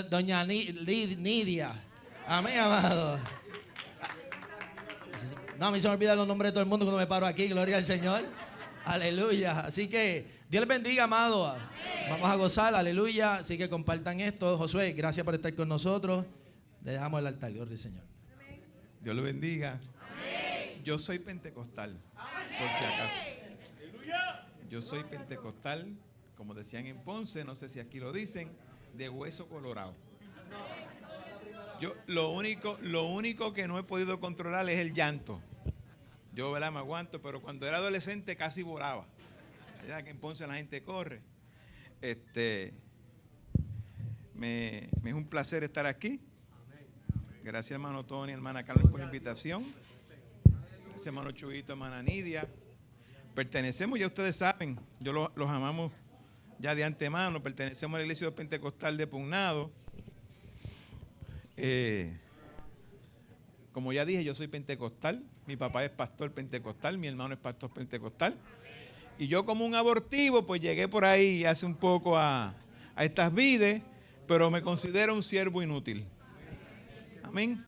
doña Nidia. Amén, amado. No, a mí se me olvidan los nombres de todo el mundo cuando me paro aquí. Gloria al Señor. Aleluya. Así que Dios les bendiga, amado. Vamos a gozar, aleluya. Así que compartan esto. Josué, gracias por estar con nosotros. Le dejamos el altar. Gloria al Señor. Dios lo bendiga. Amén. Yo soy pentecostal, por si acaso. Yo soy pentecostal, como decían en Ponce, no sé si aquí lo dicen, de hueso colorado. Yo lo único que no he podido controlar es el llanto. Yo, ¿verdad?, me aguanto, pero cuando era adolescente casi volaba. Allá que en Ponce la gente corre. Me es un placer estar aquí. Gracias, hermano Tony, hermana Carmen, por la invitación. Gracias, hermano Chuito, hermana Nidia. Pertenecemos, ya ustedes saben, los amamos ya de antemano. Pertenecemos a la Iglesia Pentecostal de Pugnado. Como ya dije, yo soy pentecostal. Mi papá es pastor pentecostal, mi hermano es pastor pentecostal. Y yo, como un abortivo, pues llegué por ahí hace un poco a estas vides, pero me considero un siervo inútil. Amén.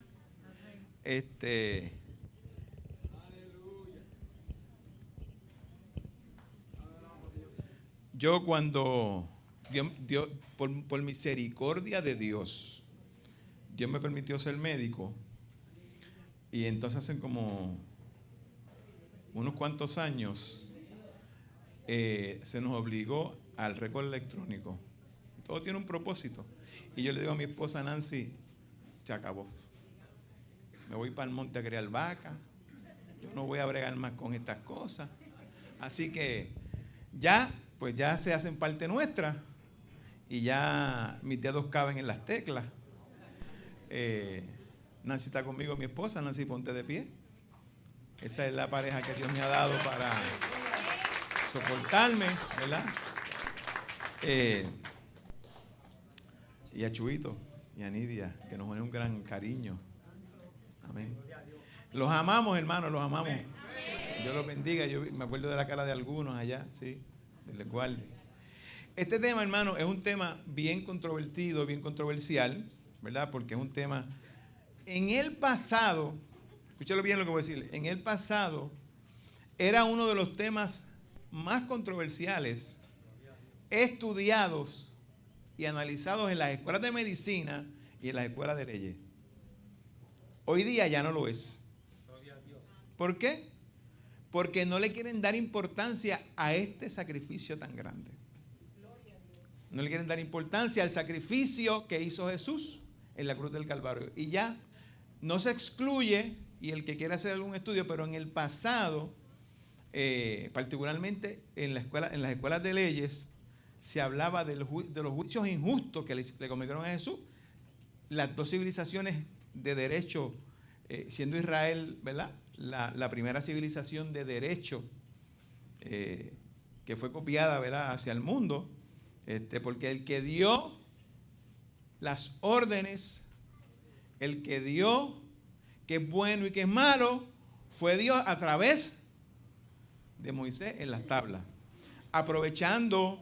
Yo cuando Dios, por misericordia de Dios, Dios me permitió ser médico. Y entonces hace como unos cuantos años se nos obligó al récord electrónico. Todo tiene un propósito. Y yo le digo a mi esposa Nancy, se acabó. Me voy para el monte a criar vaca. Yo no voy a bregar más con estas cosas. Así que ya se hacen parte nuestra. Y ya mis dedos caben en las teclas. Nancy está conmigo, mi esposa. Nancy, ponte de pie. Esa es la pareja que Dios me ha dado para soportarme, ¿verdad? Y a Chuito y a Nidia, que nos une un gran cariño. Amén. Los amamos, hermanos, los amamos. Dios los bendiga. Yo me acuerdo de la cara de algunos allá, sí, del guardia. Este tema, hermano, es un tema bien controvertido, bien controversial, ¿verdad? Porque es un tema. En el pasado, escúchalo bien lo que voy a decir, en el pasado era uno de los temas más controversiales, estudiados y analizados en las escuelas de medicina y en las escuelas de leyes. Hoy día ya no lo es. ¿Por qué? Porque no le quieren dar importancia a este sacrificio tan grande. No le quieren dar importancia al sacrificio que hizo Jesús en la cruz del Calvario. Y ya no se excluye, y el que quiera hacer algún estudio, pero en el pasado, particularmente en las escuelas de leyes, se hablaba de los juicios injustos que le cometieron a Jesús. Las dos civilizaciones de derecho, siendo Israel, ¿verdad?, la primera civilización de derecho que fue copiada, ¿verdad?, hacia el mundo, porque el que dio las órdenes, el que dio que es bueno y que es malo, fue Dios a través de Moisés en las tablas. Aprovechando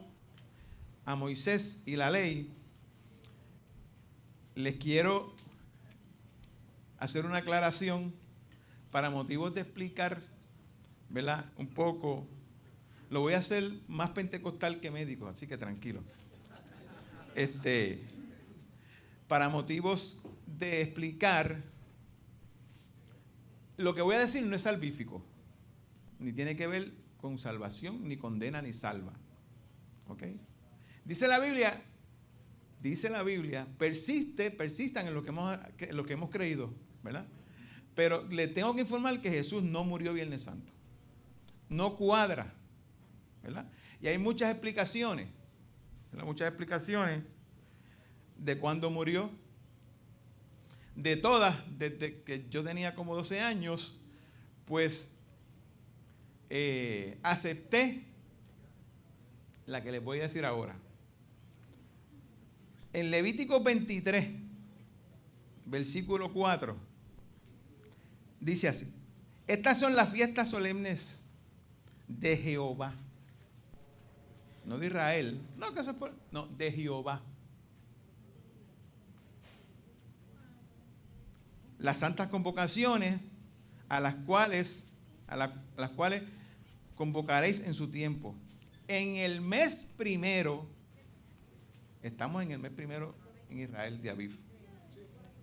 a Moisés y la ley, les quiero hacer una aclaración para motivos de explicar, ¿verdad?, un poco. Lo voy a hacer más pentecostal que médico, así que tranquilo. Para motivos de explicar, lo que voy a decir no es salvífico, ni tiene que ver con salvación, ni condena, ni salva. ¿Ok? Dice la Biblia, persistan en lo que hemos creído, ¿verdad? Pero le tengo que informar que Jesús no murió Viernes Santo. No cuadra, ¿verdad? Y hay muchas explicaciones, ¿verdad? Muchas explicaciones de cuándo murió. De todas, desde que yo tenía como 12 años, pues acepté la que les voy a decir ahora. En Levítico 23, versículo 4, dice así: estas son las fiestas solemnes de Jehová. No de Israel, no, de Jehová. las santas convocaciones a las cuales convocaréis en su tiempo. En el mes primero, estamos en el mes primero en Israel de Aviv.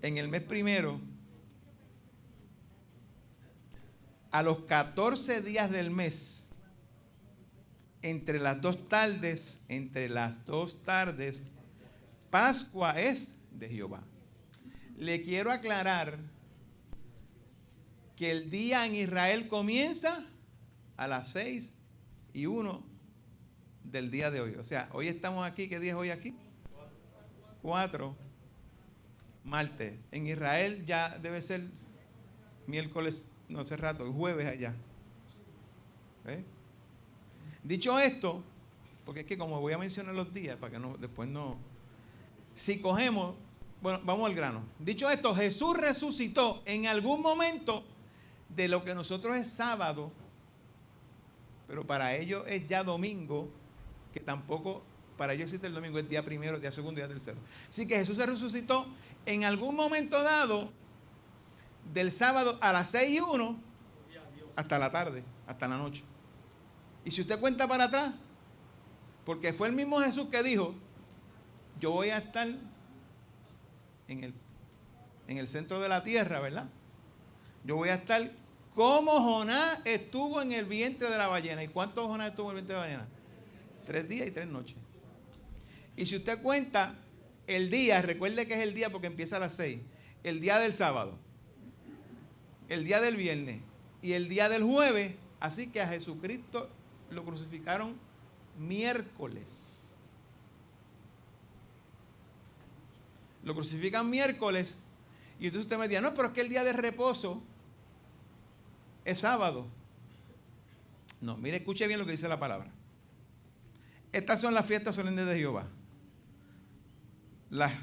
En el mes primero, a los 14 días del mes, entre las dos tardes, Pascua es de Jehová. Le quiero aclarar que el día en Israel comienza a las 6:01 del día de hoy. O sea, hoy estamos aquí. ¿Qué día es hoy aquí? 4. Martes. En Israel ya debe ser miércoles, no hace rato, jueves allá. ¿Eh? Dicho esto, porque es que como voy a mencionar los días, para que no, después no... Si cogemos, bueno, vamos al grano. Dicho esto, Jesús resucitó en algún momento de lo que nosotros es sábado, pero para ellos es ya domingo, que tampoco, para ellos existe el domingo, es día primero, día segundo, día tercero. Así que Jesús se resucitó en algún momento dado, del sábado a las 6:01 hasta la tarde, hasta la noche. Y si usted cuenta para atrás, porque fue el mismo Jesús que dijo, yo voy a estar en el centro de la tierra, ¿verdad? Yo voy a estar como Jonás estuvo en el vientre de la ballena. ¿Y cuánto Jonás estuvo en el vientre de la ballena? 3 días y 3 noches. Y si usted cuenta el día, recuerde que es el día porque empieza a las 6, el día del sábado, el día del viernes y el día del jueves, así que a Jesucristo lo crucificaron miércoles. Lo crucifican miércoles y entonces usted me dirá, no, pero es que el día de reposo es sábado. No, mire, escuche bien lo que dice la palabra. Estas son las fiestas solemnes de Jehová, las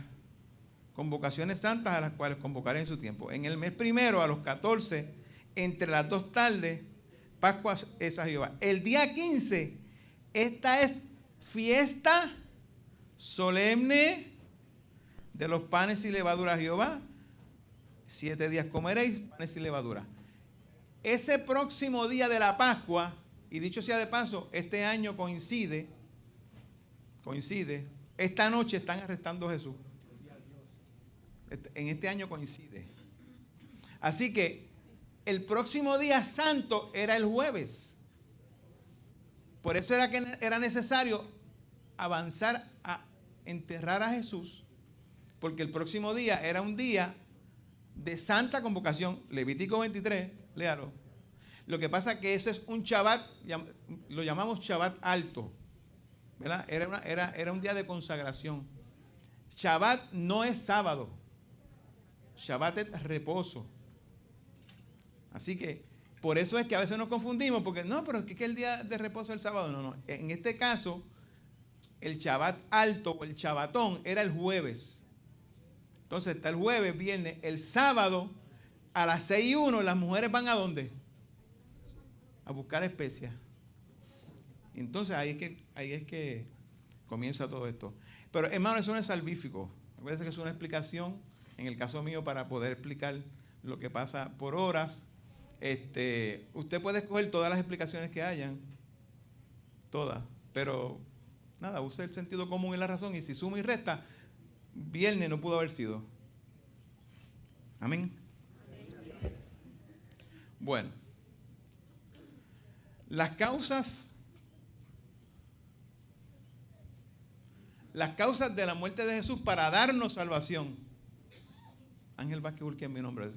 convocaciones santas a las cuales convocaré en su tiempo. En el mes primero, a los 14, entre las 2 tardes, Pascua es a Jehová. El día 15, esta es fiesta solemne de los panes y levadura a Jehová. 7 días comeréis panes y levadura. Ese próximo día de la Pascua, y dicho sea de paso, este año coincide, esta noche están arrestando a Jesús. En este año coincide. Así que el próximo día santo era el jueves. Por eso era que era necesario avanzar a enterrar a Jesús, porque el próximo día era un día de santa convocación. Levítico 23, léalo. Lo que pasa es que ese es un Shabbat, lo llamamos Shabbat alto, ¿verdad? Era un día de consagración. Shabbat no es sábado. Shabbat es reposo. Así que por eso es que a veces nos confundimos, porque no, pero es que el día de reposo es el sábado. No. En este caso, el Shabbat alto o el Shabbatón era el jueves. Entonces está el jueves, viernes, el sábado a las 6:01 las mujeres van ¿a dónde? A buscar especias. Entonces ahí es que comienza todo esto. Pero hermano, eso no es salvífico. Acuérdense que es una explicación, en el caso mío, para poder explicar lo que pasa por horas. Usted puede escoger todas las explicaciones que hayan, todas, pero nada, use el sentido común y la razón, y si suma y resta, viernes no pudo haber sido. Amén. Bueno, las causas de la muerte de Jesús para darnos salvación. Ángel Vázquez Urquía es mi nombre.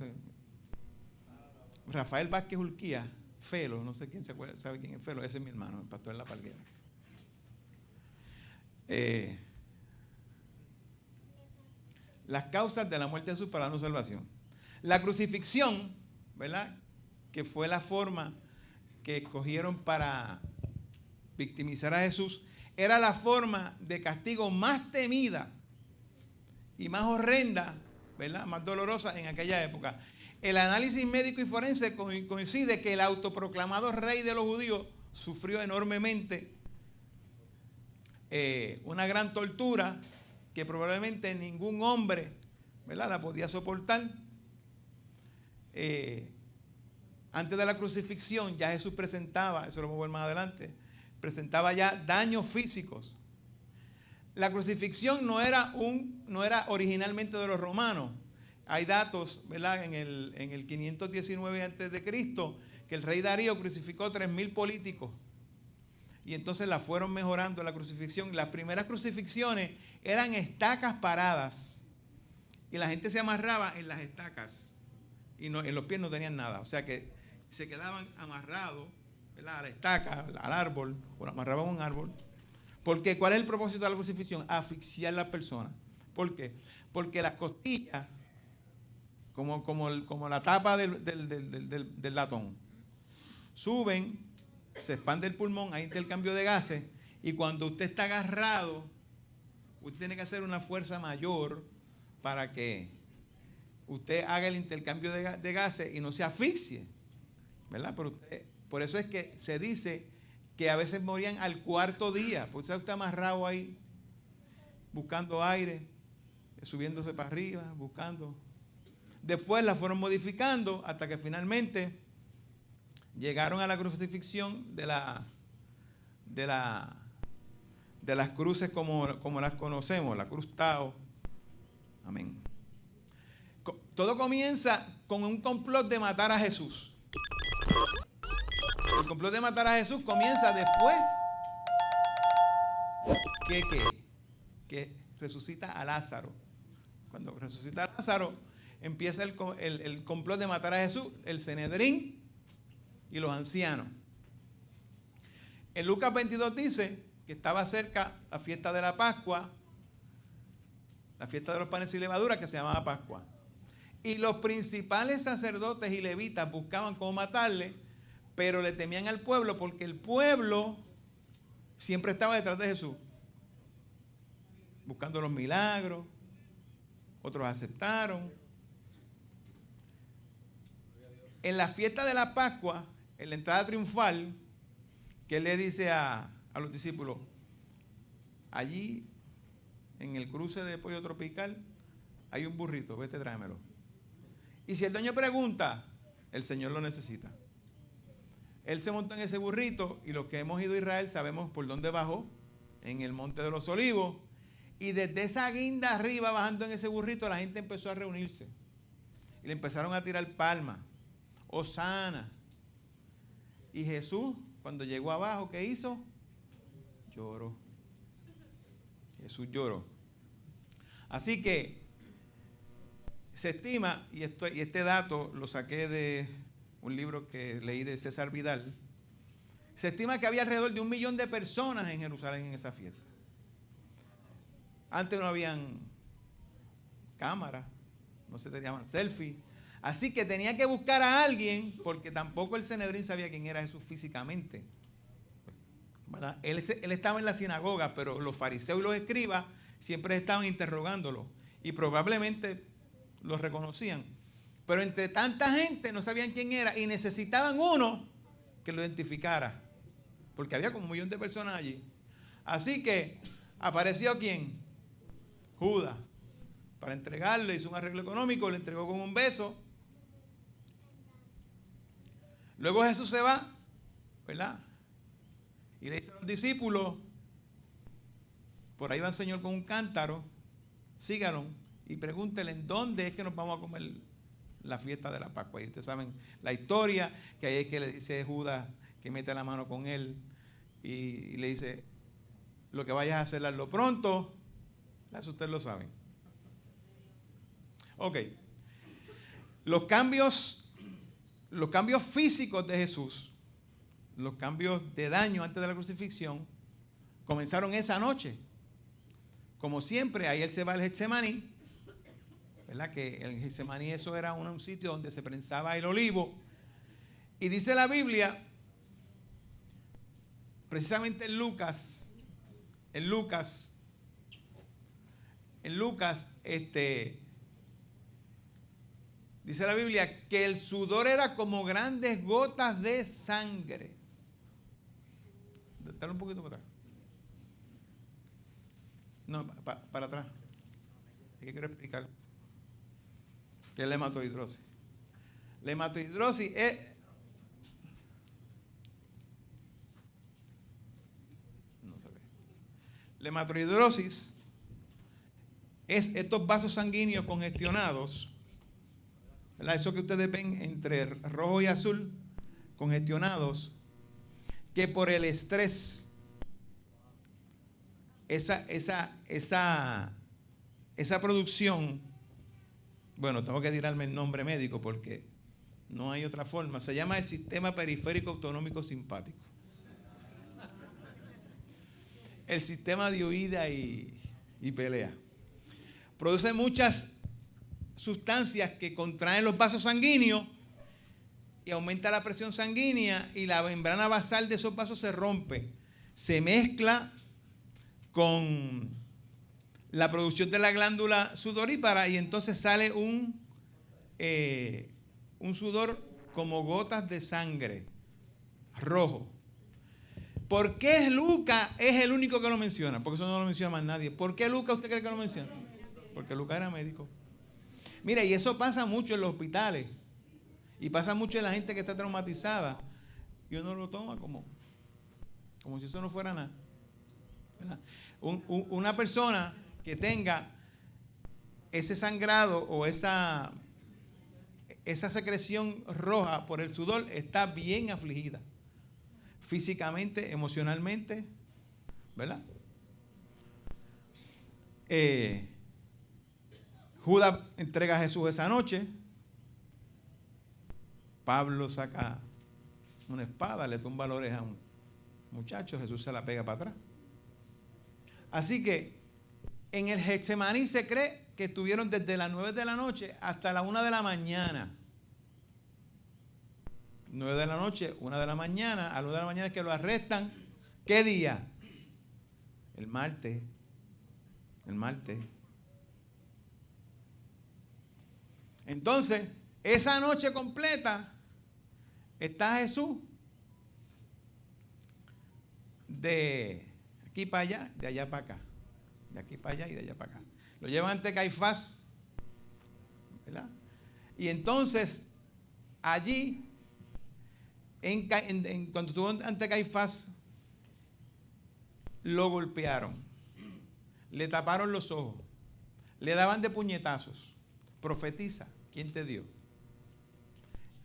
Rafael Vázquez Urquía, Felo, no sé quién sabe quién es Felo, ese es mi hermano, el pastor de la Palguera. Las causas de la muerte de Jesús para darnos salvación. La crucifixión, ¿verdad? Que fue la forma que escogieron para victimizar a Jesús, era la forma de castigo más temida y más horrenda, ¿verdad? Más dolorosa en aquella época. El análisis médico y forense coincide que el autoproclamado rey de los judíos sufrió enormemente una gran tortura que probablemente ningún hombre, ¿verdad?, la podía soportar. antes de la crucifixión, ya Jesús presentaba, eso lo vamos a ver más adelante, presentaba ya daños físicos. La crucifixión no era originalmente de los romanos. Hay datos, ¿verdad? En el 519 a.C., que el rey Darío crucificó 3,000 políticos. Y entonces la fueron mejorando la crucifixión. Las primeras crucifixiones eran estacas paradas. Y la gente se amarraba en las estacas. Y en los pies no tenían nada. O sea que se quedaban amarrados, ¿verdad?, a la estaca, al árbol, o amarraban a un árbol. Porque ¿cuál es el propósito de la crucifixión? Asfixiar a la persona. ¿Por qué? Porque las costillas, como la tapa del latón, suben, se expande el pulmón, hay intercambio de gases, y cuando usted está agarrado, usted tiene que hacer una fuerza mayor para que usted haga el intercambio de gases y no se asfixie, ¿verdad? Por eso es que se dice que a veces morían al 4.º día, porque usted está amarrado ahí, buscando aire, subiéndose para arriba, buscando. Después la fueron modificando hasta que finalmente llegaron a la crucifixión de las cruces como las conocemos, la cruz Tao. Amén. Todo comienza con un complot de matar a Jesús. El complot de matar a Jesús comienza después que resucita a Lázaro. Cuando resucita a Lázaro, empieza el complot de matar a Jesús, el Sanedrín y los ancianos. En Lucas 22 dice que estaba cerca la fiesta de la Pascua, la fiesta de los panes y levadura, que se llamaba Pascua. Y los principales sacerdotes y levitas buscaban cómo matarle, pero le temían al pueblo porque el pueblo siempre estaba detrás de Jesús, buscando los milagros. Otros aceptaron. En la fiesta de la Pascua, en la entrada triunfal, que él le dice a los discípulos, allí en el cruce de Pollo Tropical hay un burrito, vete, tráemelo. Y si el dueño pregunta, el Señor lo necesita. Él se montó en ese burrito y los que hemos ido a Israel sabemos por dónde bajó, en el Monte de los Olivos. Y desde esa guinda arriba, bajando en ese burrito, la gente empezó a reunirse. Y le empezaron a tirar palmas. Hosana. Y Jesús, cuando llegó abajo, ¿qué hizo? Lloró. Jesús lloró. Así que se estima, y este dato lo saqué de un libro que leí de César Vidal, se estima que había alrededor de 1 millón de personas en Jerusalén en esa fiesta. Antes no habían cámaras, no se te llaman selfie. Así que tenía que buscar a alguien, porque tampoco el Sanedrín sabía quién era Jesús físicamente. ¿Verdad? Él estaba en la sinagoga, pero los fariseos y los escribas siempre estaban interrogándolo y probablemente lo reconocían. Pero entre tanta gente no sabían quién era y necesitaban uno que lo identificara, porque había como 1 millón de personas allí. Así que apareció ¿quién? Judas. Para entregarle, hizo un arreglo económico, le entregó con un beso. Luego Jesús se va, ¿verdad? Y le dice a los discípulos, por ahí va el Señor con un cántaro, síganlo y pregúntenle dónde es que nos vamos a comer la fiesta de la Pascua. Y ustedes saben la historia, que ahí es que le dice Judas que mete la mano con él y le dice, lo que vayas a hacer, hazlo pronto. Eso ustedes lo saben. Ok. Los cambios físicos de Jesús, los cambios de daño antes de la crucifixión, comenzaron esa noche. Como siempre, ahí él se va al Getsemaní, ¿verdad? Que el Getsemaní, eso era un sitio donde se prensaba el olivo. Y dice la Biblia, precisamente en Lucas, dice la Biblia que el sudor era como grandes gotas de sangre. Dale un poquito para atrás. No, para atrás. Es que quiero explicar que es la hematohidrosis. La hematohidrosis es... No se ve. La hematohidrosis es estos vasos sanguíneos congestionados, ¿verdad? Eso que ustedes ven entre rojo y azul, congestionados, que por el estrés, esa producción, bueno, tengo que tirarme el nombre médico porque no hay otra forma, se llama el sistema periférico autonómico simpático. El sistema de huida y pelea. Produce muchas sustancias que contraen los vasos sanguíneos y aumenta la presión sanguínea y la membrana basal de esos vasos se rompe. Se mezcla con la producción de la glándula sudorípara y entonces sale un sudor como gotas de sangre rojo. ¿Por qué Lucas es el único que lo menciona? Porque eso no lo menciona más nadie. ¿Por qué Lucas usted cree que lo menciona? Porque Lucas era médico. Mira, y eso pasa mucho en los hospitales. Y pasa mucho en la gente que está traumatizada. Y uno lo toma como si eso no fuera nada. ¿Verdad? Una persona que tenga ese sangrado o esa secreción roja por el sudor está bien afligida. Físicamente, emocionalmente, ¿verdad? Judas entrega a Jesús esa noche. Pablo saca una espada, le tumba la oreja a un muchacho, Jesús se la pega para atrás. Así que en el Getsemaní se cree que estuvieron desde las 9 de la noche hasta la 1 de la mañana. 9 de la noche, 1 de la mañana, a las 1 de la mañana es que lo arrestan. ¿Qué día? El martes. El martes. Entonces, esa noche completa está Jesús de aquí para allá, de allá para acá. De aquí para allá y de allá para acá. Lo llevan ante Caifás, ¿verdad? Y entonces, allí, cuando estuvo ante Caifás, lo golpearon, le taparon los ojos, le daban de puñetazos. Profetiza, ¿quién te dio?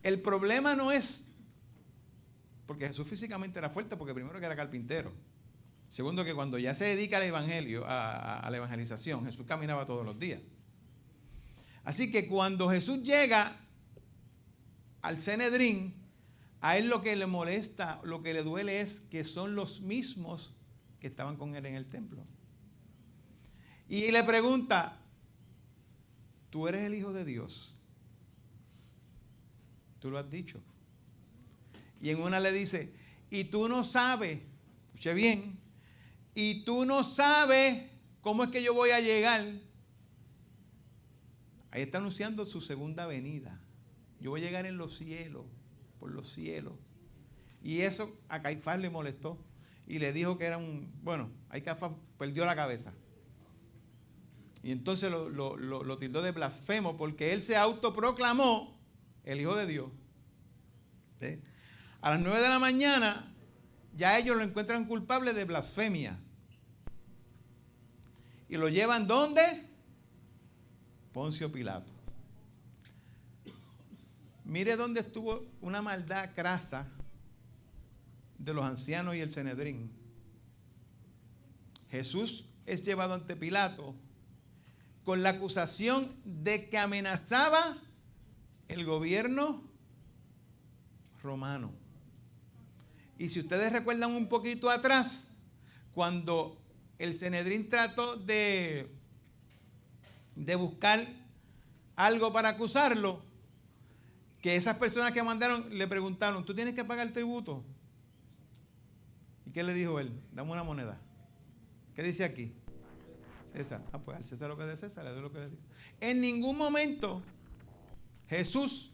El problema no es, porque Jesús físicamente era fuerte, porque primero que era carpintero. Segundo, que cuando ya se dedica al evangelio, a la evangelización, Jesús caminaba todos los días. Así que cuando Jesús llega al Sanedrín, a él lo que le molesta, lo que le duele es que son los mismos que estaban con él en el templo. Y le pregunta, ¿tú eres el Hijo de Dios? Tú lo has dicho. Y en una le dice, y tú no sabes, escuche bien, y tú no sabes cómo es que yo voy a llegar. Ahí está anunciando su segunda venida. Yo voy a llegar en los cielos, por los cielos. Y eso a Caifás le molestó. Y le dijo que era ahí Caifás perdió la cabeza. Y entonces lo tildó de blasfemo porque él se autoproclamó el Hijo de Dios. ¿Sí? A las 9 de la mañana ya ellos lo encuentran culpable de blasfemia. ¿Y lo llevan dónde? Poncio Pilato. Mire dónde estuvo una maldad crasa de los ancianos y el Sanedrín. Jesús es llevado ante Pilato con la acusación de que amenazaba el gobierno romano. Y si ustedes recuerdan un poquito atrás, cuando el Sanedrín trató de buscar algo para acusarlo, que esas personas que mandaron le preguntaron, ¿tú tienes que pagar tributo? ¿Y qué le dijo él? Dame una moneda. ¿Qué dice aquí? César. Pues al César lo que es de César, le doy lo que le digo. En ningún momento Jesús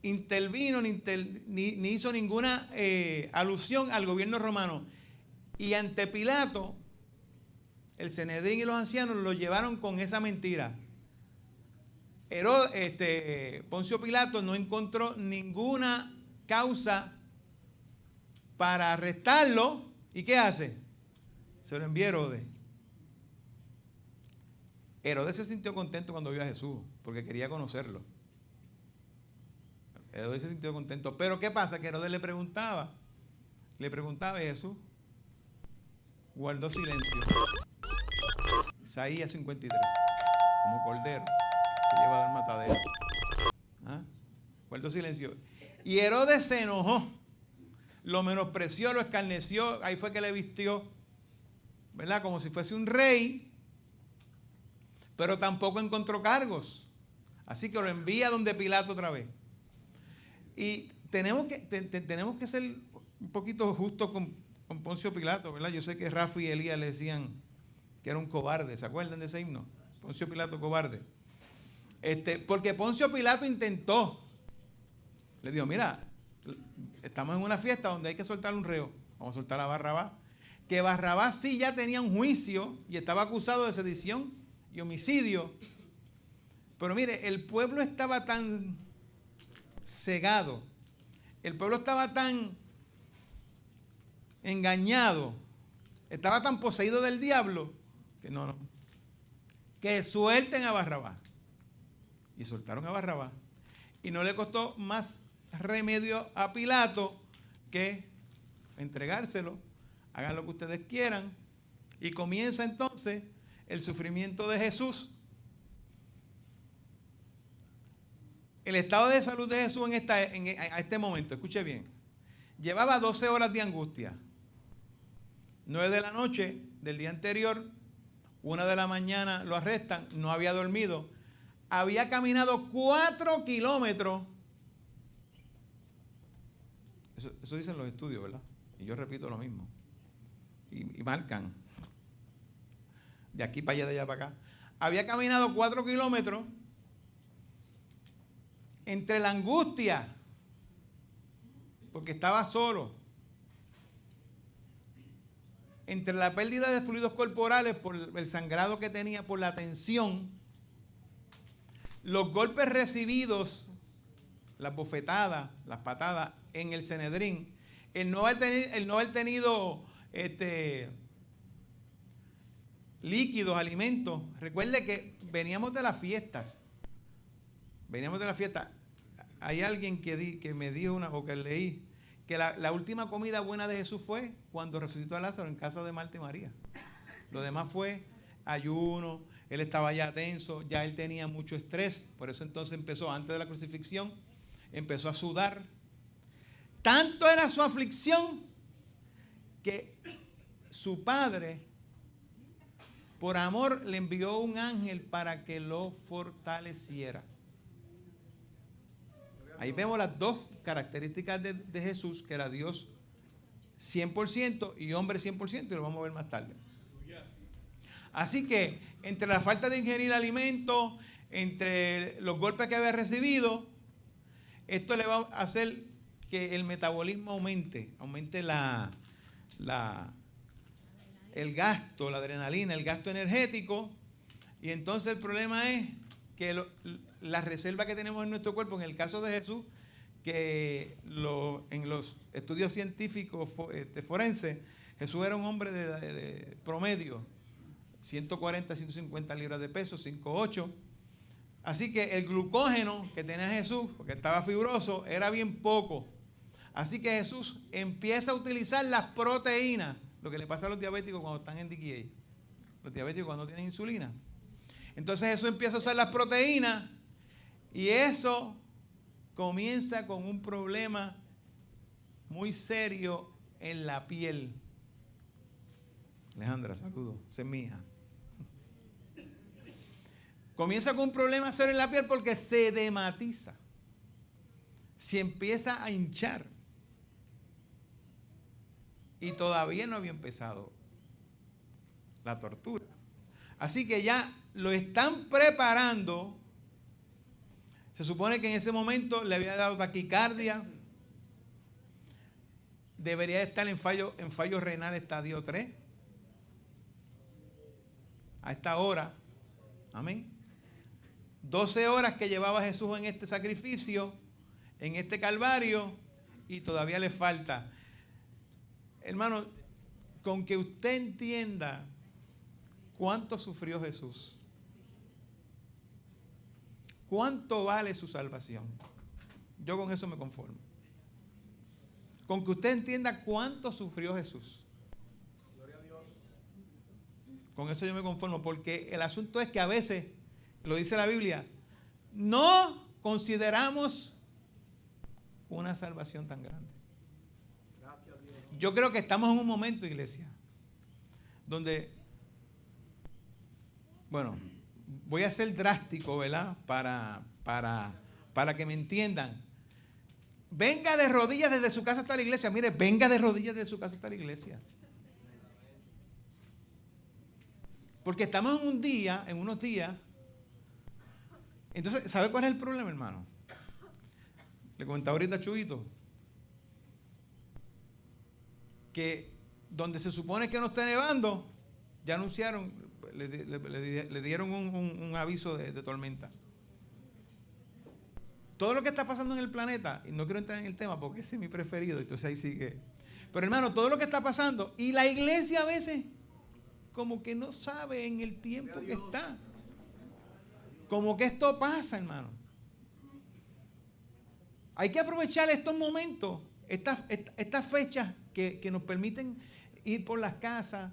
intervino ni hizo ninguna alusión al gobierno romano. Y ante Pilato, el Sanedrín y los ancianos lo llevaron con esa mentira. Poncio Pilato no encontró ninguna causa para arrestarlo. ¿Y qué hace? Se lo envía a Herodes. Herodes se sintió contento cuando vio a Jesús, porque quería conocerlo. Herodes se sintió contento. Pero ¿qué pasa? Que Herodes le preguntaba a Jesús. Guardó silencio. Isaías 53. Como cordero que lleva al matadero. ¿Ah? Guardó silencio. Y Herodes se enojó. Lo menospreció, lo escarneció. Ahí fue que le vistió, ¿verdad? Como si fuese un rey. Pero tampoco encontró cargos. Así que lo envía donde Pilato otra vez. Y tenemos que ser un poquito justos con Poncio Pilato, ¿verdad? Yo sé que Rafa y Elías le decían que era un cobarde. ¿Se acuerdan de ese himno? Poncio Pilato cobarde. Porque Poncio Pilato intentó. Le dijo, mira, estamos en una fiesta donde hay que soltar un reo. Vamos a soltar a Barrabás. Que Barrabás sí ya tenía un juicio y estaba acusado de sedición y homicidio. Pero mire, el pueblo estaba tan cegado, el pueblo estaba tan engañado, estaba tan poseído del diablo, que suelten a Barrabás. Y soltaron a Barrabás. Y no le costó más remedio a Pilato que entregárselo. Hagan lo que ustedes quieran. Y comienza entonces el sufrimiento de Jesús. El estado de salud de Jesús a este momento, escuche bien, llevaba 12 horas de angustia. 9 de la noche del día anterior, 1 de la mañana lo arrestan, no había dormido, había caminado 4 kilómetros. Eso dicen los estudios, ¿verdad? Y yo repito lo mismo. Y marcan. De aquí para allá, de allá para acá. Había caminado 4 kilómetros entre la angustia, porque estaba solo, entre la pérdida de fluidos corporales por el sangrado que tenía por la tensión, los golpes recibidos, las bofetadas, las patadas en el Sanedrín, el no haber tenido líquidos, alimentos. Recuerde que veníamos de las fiestas. Hay alguien que me dijo o que leí que la última comida buena de Jesús fue cuando resucitó a Lázaro en casa de Marta y María. Lo demás fue ayuno, él estaba ya tenso, ya él tenía mucho estrés, por eso entonces empezó, antes de la crucifixión, empezó a sudar. Tanto era su aflicción que su padre, por amor, le envió un ángel para que lo fortaleciera. Ahí vemos las dos características de Jesús, que era Dios 100% y hombre 100%, y lo vamos a ver más tarde. Así que, entre la falta de ingerir alimentos, entre los golpes que había recibido, esto le va a hacer que el metabolismo aumente el gasto, la adrenalina, el gasto energético, y entonces el problema es que la reserva que tenemos en nuestro cuerpo, en el caso de Jesús, que en los estudios científicos forenses, Jesús era un hombre de promedio, 140, 150 libras de peso, 5'8". Así que el glucógeno que tenía Jesús, porque estaba fibroso, era bien poco. Así que Jesús empieza a utilizar las proteínas, lo que le pasa a los diabéticos cuando están en DKA, los diabéticos cuando tienen insulina. Entonces Jesús empieza a usar las proteínas y eso comienza con un problema muy serio en la piel. Alejandra, saludo, esa es mi hija. Comienza con un problema serio en la piel porque se edematiza, se empieza a hinchar. Y todavía no había empezado la tortura. Así que ya lo están preparando. Se supone que en ese momento le había dado taquicardia. Debería estar en fallo renal estadio 3. A esta hora. Amén. 12 horas que llevaba Jesús en este sacrificio, en este calvario, y todavía le falta. Hermano, con que usted entienda cuánto sufrió Jesús, cuánto vale su salvación, yo con eso me conformo. Con que usted entienda cuánto sufrió Jesús, con eso yo me conformo, porque el asunto es que a veces, lo dice la Biblia, no consideramos una salvación tan grande. Yo creo que estamos en un momento, iglesia, donde, bueno, voy a ser drástico, ¿verdad? Para que me entiendan. Venga de rodillas desde su casa hasta la iglesia. Mire, venga de rodillas desde su casa hasta la iglesia. Porque estamos en unos días. Entonces, ¿sabe cuál es el problema, hermano? Le comentaba ahorita a Chuito que donde se supone que no está nevando, ya anunciaron, le dieron un aviso de tormenta. Todo lo que está pasando en el planeta, y no quiero entrar en el tema porque ese es mi preferido, entonces ahí sigue. Pero hermano, todo lo que está pasando, y la iglesia a veces como que no sabe en el tiempo que está. Como que esto pasa, hermano. Hay que aprovechar estos momentos, estas fechas que nos permiten ir por las casas.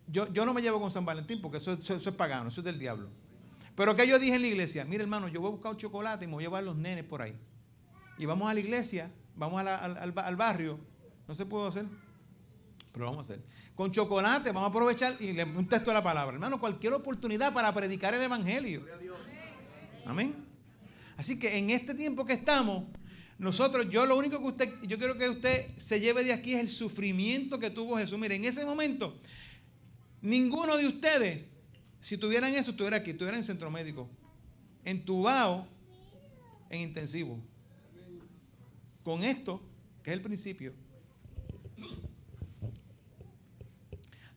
Yo no me llevo con San Valentín porque eso es pagano, eso es del diablo. Pero que yo dije en la iglesia, mire hermano, yo voy a buscar un chocolate y me voy a llevar a los nenes por ahí. Y vamos a la iglesia, vamos al barrio. No se puede hacer, pero vamos a hacer. Con chocolate vamos a aprovechar y un texto de la palabra. Hermano, cualquier oportunidad para predicar el evangelio. Amén. Así que en este tiempo que estamos, nosotros, yo quiero que usted se lleve de aquí es el sufrimiento que tuvo Jesús. Mire, en ese momento, ninguno de ustedes, si tuvieran eso, estuviera aquí, estuviera en centro médico, entubado, en intensivo. Con esto, que es el principio.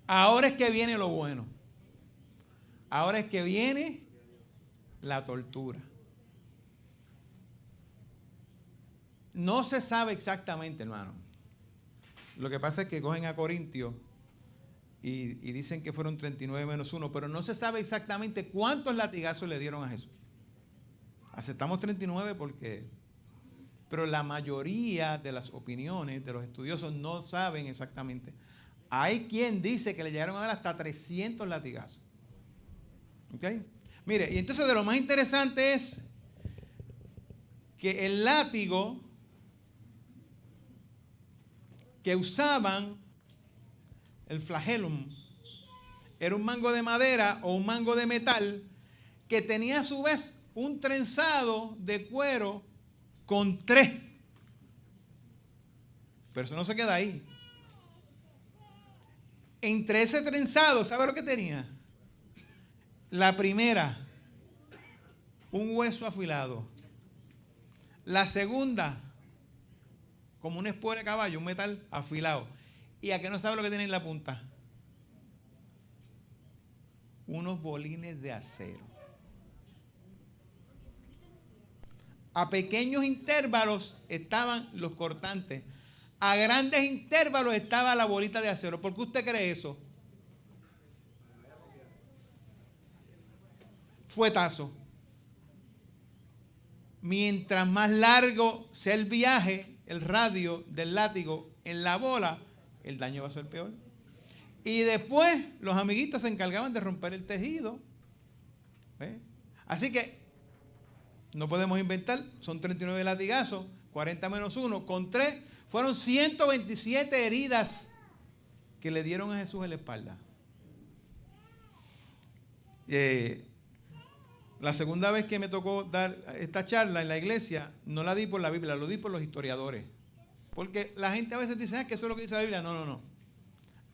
Ahora es que viene lo bueno. Ahora es que viene la tortura. No se sabe exactamente, hermano. Lo que pasa es que cogen a Corintios y dicen que fueron 39 menos 1, pero no se sabe exactamente cuántos latigazos le dieron a Jesús. Aceptamos 39 pero la mayoría de las opiniones de los estudiosos no saben exactamente. Hay quien dice que le llegaron a dar hasta 300 latigazos. ¿Ok? Mire, y entonces de lo más interesante es que el látigo que usaban, el flagellum, era un mango de madera o un mango de metal que tenía a su vez un trenzado de cuero con 3. Pero eso no se queda ahí. Entre ese trenzado, ¿sabe lo que tenía? La primera, un hueso afilado. La segunda, como una espuela de caballo, un metal afilado. ¿Y a qué no sabe lo que tiene en la punta? Unos bolines de acero. A pequeños intervalos estaban los cortantes. A grandes intervalos estaba la bolita de acero. ¿Por qué usted cree eso? Fuetazo. Mientras más largo sea el viaje, el radio del látigo en la bola, el daño va a ser peor. Y después los amiguitos se encargaban de romper el tejido. Así que no podemos inventar. Son 39 latigazos, 40 menos 1, con 3. Fueron 127 heridas que le dieron a Jesús en la espalda. La segunda vez que me tocó dar esta charla en la iglesia, no la di por la Biblia, lo di por los historiadores. Porque la gente a veces dice, que eso es lo que dice la Biblia. No.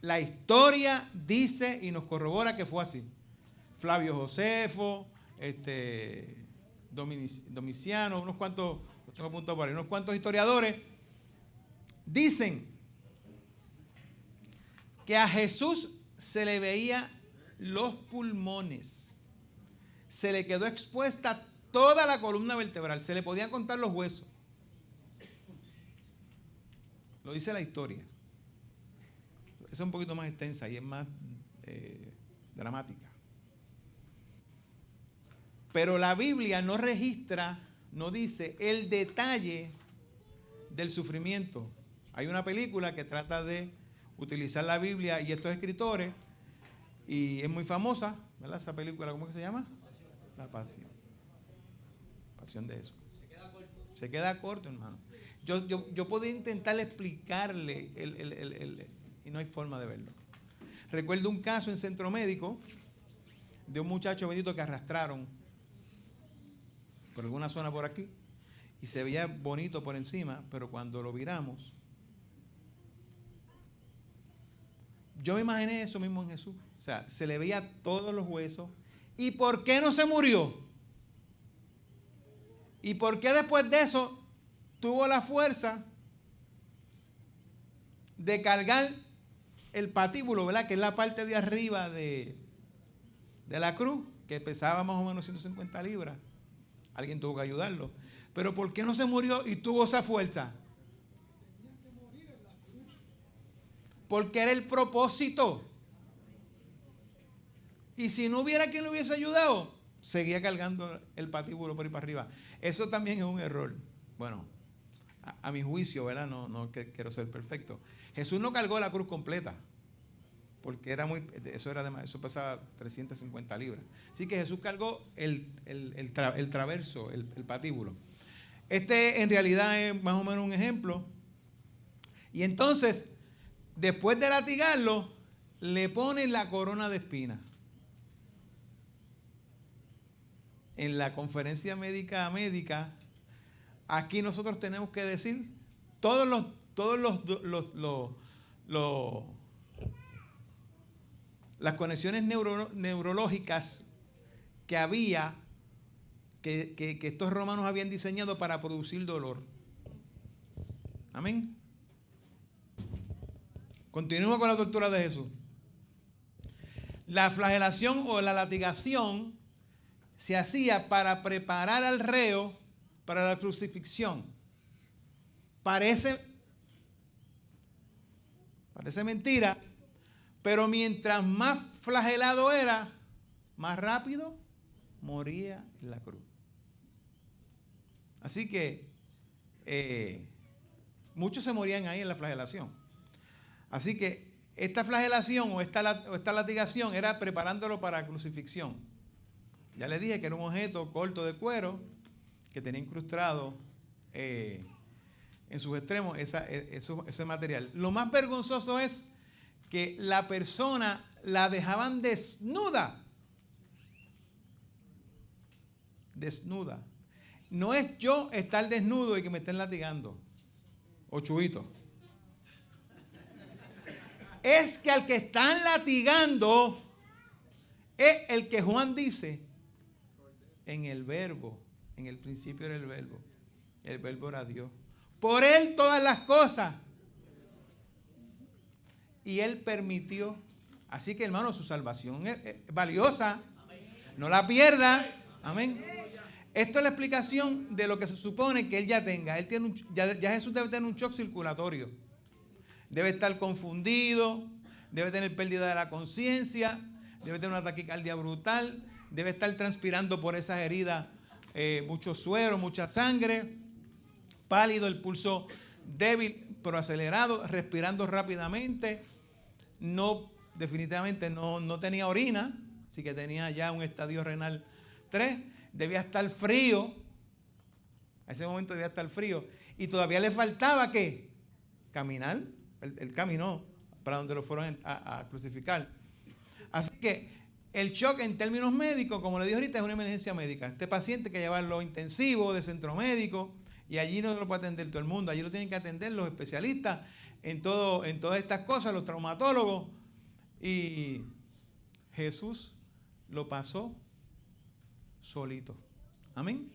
La historia dice y nos corrobora que fue así. Flavio Josefo, Domiciano, unos cuantos, los tengo apuntados por ahí, unos cuantos historiadores dicen que a Jesús se le veía los pulmones, se le quedó expuesta toda la columna vertebral. Se le podían contar los huesos. Lo dice la historia. Esa es un poquito más extensa y es más dramática. Pero la Biblia no registra, no dice el detalle del sufrimiento. Hay una película que trata de utilizar la Biblia y estos escritores, y es muy famosa, ¿verdad? Esa película, ¿cómo que se llama? La Pasión. Pasión de Jesús. Se queda corto, hermano. Yo podía intentar explicarle y no hay forma de verlo. Recuerdo un caso en Centro Médico de un muchacho bendito que arrastraron por alguna zona por aquí y se veía bonito por encima, pero cuando lo viramos, yo me imaginé eso mismo en Jesús. O sea, se le veía todos los huesos. ¿Y por qué no se murió? ¿Y por qué después de eso tuvo la fuerza de cargar el patíbulo, ¿verdad? Que es la parte de arriba de la cruz, que pesaba más o menos 150 libras. Alguien tuvo que ayudarlo. Pero ¿por qué no se murió y tuvo esa fuerza? Porque era el propósito. Y si no hubiera quien lo hubiese ayudado, seguía cargando el patíbulo por ahí para arriba. Eso también es un error. Bueno, a mi juicio, ¿verdad? No quiero ser perfecto. Jesús no cargó la cruz completa, porque eso pesaba 350 libras. Así que Jesús cargó el traverso, el patíbulo. Este en realidad es más o menos un ejemplo. Y entonces, después de latigarlo, le ponen la corona de espinas. En la conferencia médica, aquí nosotros tenemos que decir las conexiones neurológicas que había, que estos romanos habían diseñado para producir dolor. Amén. Continúa con la tortura de Jesús. La flagelación o la latigación se hacía para preparar al reo para la crucifixión. Parece mentira, pero mientras más flagelado era, más rápido moría en la cruz. Así que muchos se morían ahí en la flagelación. Así que esta flagelación o esta latigación era preparándolo para la crucifixión. Ya les dije que era un objeto corto de cuero que tenía incrustado en sus extremos ese material. Lo más vergonzoso es que la persona la dejaban desnuda. Desnuda. No es yo estar desnudo y que me estén latigando. O chubito. Es que al que están latigando es el que Juan dice en el verbo. En el principio era el verbo. El verbo era Dios. Por él todas las cosas. Y él permitió. Así que, hermano, su salvación es valiosa. No la pierda. Amén. Esto es la explicación de lo que se supone que él ya tenga. Él tiene ya Jesús debe tener un shock circulatorio. Debe estar confundido. Debe tener pérdida de la conciencia. Debe tener una taquicardia brutal. Debe estar transpirando por esas heridas mucho suero, mucha sangre. Pálido, el pulso débil pero acelerado, respirando rápidamente. Definitivamente no tenía orina, así que tenía ya un estadio renal 3. Debía estar frío. A ese momento debía estar frío. Y todavía le faltaba, ¿qué? Caminar. Él caminó para donde lo fueron a crucificar. Así que el shock en términos médicos, como le dije ahorita, es una emergencia médica. Este paciente hay que llevarlo intensivo de centro médico y allí no lo puede atender todo el mundo. Allí lo tienen que atender los especialistas en todas estas cosas, los traumatólogos. Y Jesús lo pasó solito. Amén.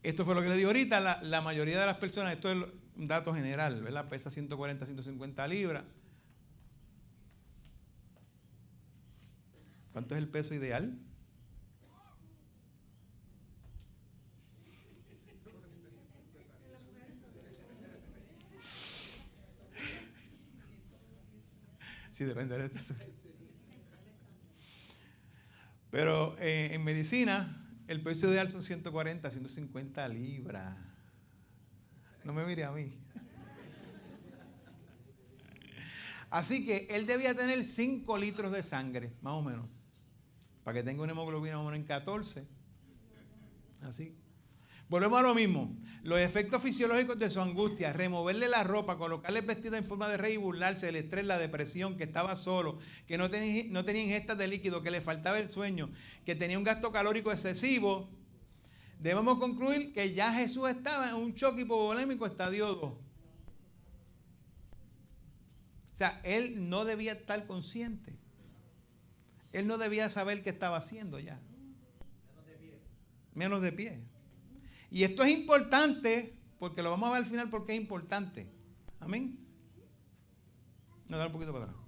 Esto fue lo que le digo ahorita. La mayoría de las personas, esto es un dato general, ¿verdad? Pesa 140, 150 libras. ¿Cuánto es el peso ideal? Sí, depende de la estatura. Pero en medicina, el peso ideal son 140, 150 libras. No me mire a mí. Así que él debía tener 5 litros de sangre, más o menos, para que tenga una hemoglobina más o menos en 14. Así. Volvemos a lo mismo. Los efectos fisiológicos de su angustia, removerle la ropa, colocarle vestida en forma de rey y burlarse, el estrés, la depresión, que estaba solo, que no tenía ingestas de líquido, que le faltaba el sueño, que tenía un gasto calórico excesivo. Debemos concluir que ya Jesús estaba en un choque hipovolémico estadio 2. O sea, él no debía estar consciente. Él no debía saber qué estaba haciendo ya. Menos de pie. Y esto es importante, porque lo vamos a ver al final porque es importante. Amén. Nos da un poquito para atrás.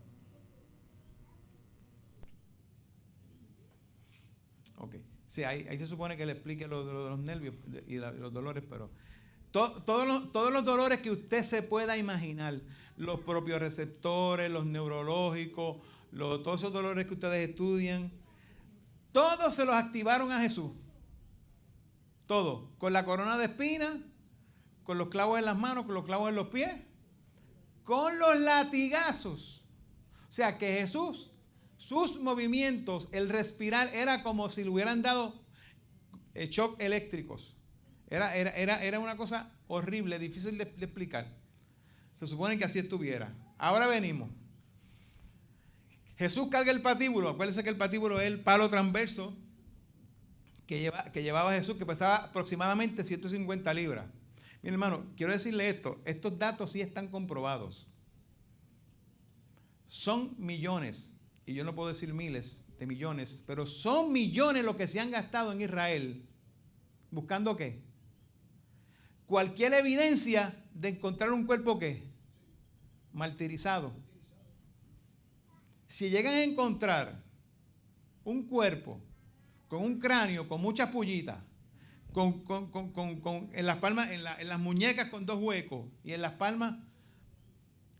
Ok. Sí, ahí se supone que le explique lo de los nervios y los dolores, pero todos los dolores que usted se pueda imaginar, los propios receptores, los neurológicos, todos esos dolores que ustedes estudian, todos se los activaron a Jesús. Todo, con la corona de espinas, con los clavos en las manos, con los clavos en los pies, con los latigazos. O sea que Jesús, sus movimientos, el respirar, era como si le hubieran dado shock eléctricos. Era una cosa horrible, difícil de explicar. Se supone que así estuviera. Ahora venimos. Jesús carga el patíbulo. Acuérdense que el patíbulo es el palo transverso que llevaba Jesús, que pesaba aproximadamente 150 libras. Miren, hermano, quiero decirle esto. Estos datos sí están comprobados. Son millones, y yo no puedo decir miles de millones, pero son millones los que se han gastado en Israel. ¿Buscando qué? Cualquier evidencia de encontrar un cuerpo, ¿qué? Martirizado. Si llegan a encontrar un cuerpo con un cráneo, con muchas pullitas, en las palmas, en las muñecas con 2 huecos y en las palmas,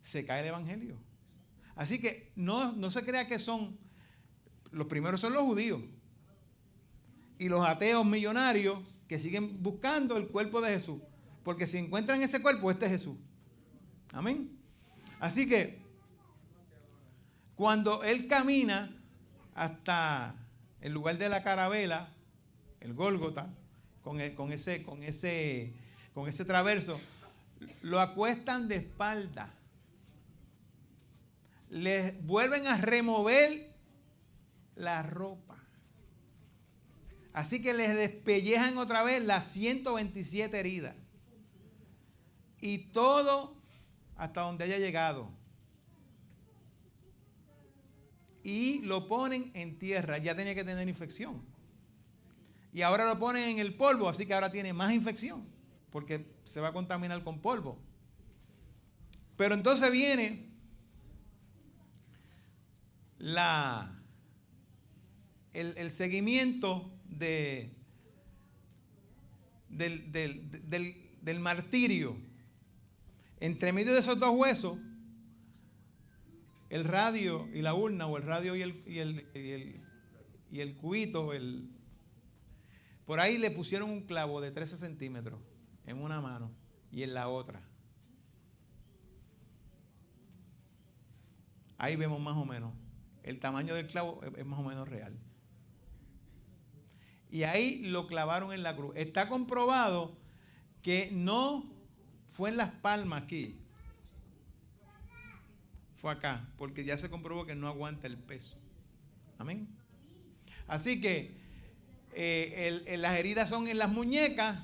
se cae el evangelio. Así que no se crea que son, los primeros son los judíos y los ateos millonarios que siguen buscando el cuerpo de Jesús, porque si encuentran ese cuerpo, este es Jesús. Amén. Así que cuando él camina hasta el lugar de la carabela, el Gólgota, con ese traverso, lo acuestan de espalda. Les vuelven a remover la ropa. Así que les despellejan otra vez las 127 heridas. Y todo hasta donde haya llegado. Y lo ponen en tierra. Ya tenía que tener infección. Y ahora lo ponen en el polvo, así que ahora tiene más infección. Porque se va a contaminar con polvo. Pero entonces viene el seguimiento del martirio. Entre medio de esos 2 huesos, el radio y la urna, o el radio y el cubito, por ahí le pusieron un clavo de 13 centímetros en una mano y en la otra. Ahí vemos más o menos. El tamaño del clavo es más o menos real. Y ahí lo clavaron en la cruz. Está comprobado que no fue en las palmas aquí. Fue acá, porque ya se comprobó que no aguanta el peso. Amén. Así que las heridas son en las muñecas,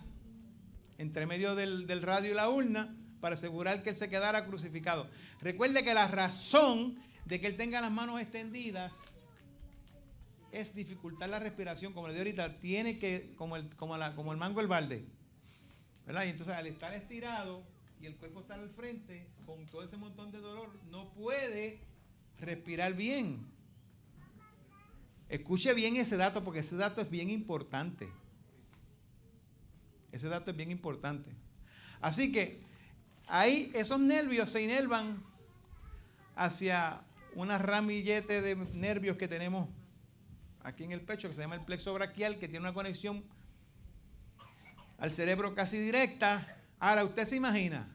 entre medio del radio y la urna, para asegurar que él se quedara crucificado. Recuerde que la razón de que él tenga las manos extendidas es dificultar la respiración. Como le digo ahorita, tiene que, como el mango del balde, ¿verdad? Y entonces al estar estirado y el cuerpo está al frente, con todo ese montón de dolor, no puede respirar bien. Escuche bien ese dato porque ese dato es bien importante. Ese dato es bien importante. Así que ahí esos nervios se inervan hacia una ramillete de nervios que tenemos aquí en el pecho, que se llama el plexo braquial, que tiene una conexión al cerebro casi directa. Ahora, usted se imagina,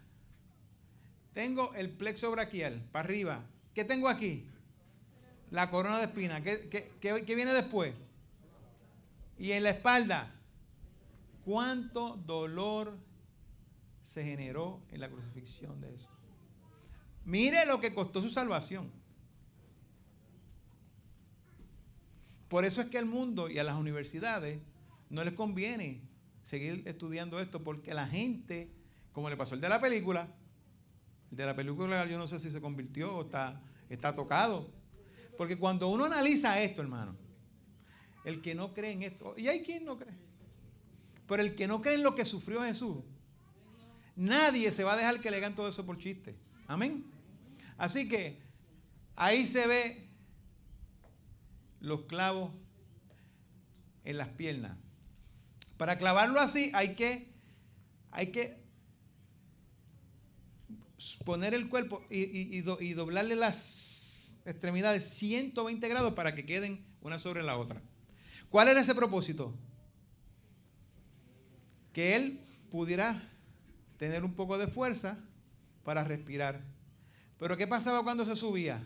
tengo el plexo braquial para arriba. ¿Qué tengo aquí? La corona de espina. ¿Qué viene después? Y en la espalda, ¿cuánto dolor se generó en la crucifixión de eso? Mire lo que costó su salvación. Por eso es que al mundo y a las universidades no les conviene seguir estudiando esto, porque la gente, como le pasó el de la película yo no sé si se convirtió o está tocado. Porque cuando uno analiza esto, hermano, el que no cree en esto, y hay quien no cree, pero el que no cree en lo que sufrió Jesús, nadie se va a dejar que le hagan todo eso por chiste. Amén. Así que ahí se ve los clavos en las piernas. Para clavarlo así hay que poner el cuerpo y doblarle las extremidades 120 grados para que queden una sobre la otra. ¿Cuál era ese propósito? Que él pudiera tener un poco de fuerza para respirar. Pero ¿qué pasaba cuando se subía?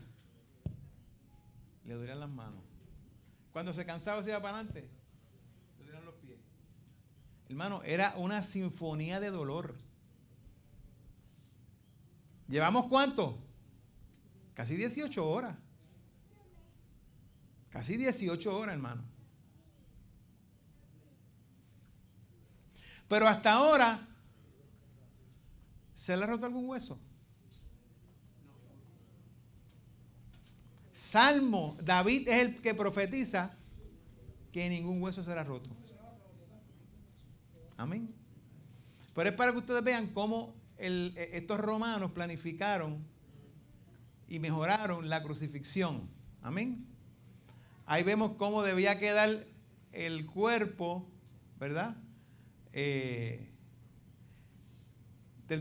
Le dolían las manos. Cuando se cansaba se iba para adelante, le dolían los pies. Hermano, era una sinfonía de dolor. ¿Llevamos cuánto? Casi 18 horas. Casi 18 horas, hermano. Pero hasta ahora, ¿se le ha roto algún hueso? Salmo, David es el que profetiza que ningún hueso será roto. Amén. Pero es para que ustedes vean cómo estos romanos planificaron y mejoraron la crucifixión. Amén. Ahí vemos cómo debía quedar el cuerpo, ¿verdad? Del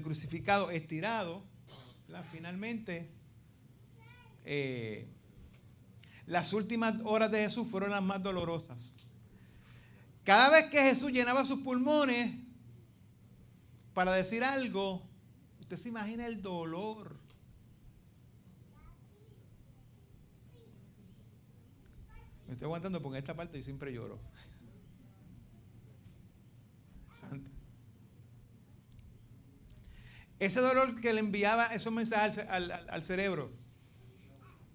crucificado estirado. ¿Verdad? Finalmente, las últimas horas de Jesús fueron las más dolorosas. Cada vez que Jesús llenaba sus pulmones para decir algo, usted se imagina el dolor. Me estoy aguantando porque en esta parte yo siempre lloro. Santo. Ese dolor que le enviaba esos mensajes al cerebro.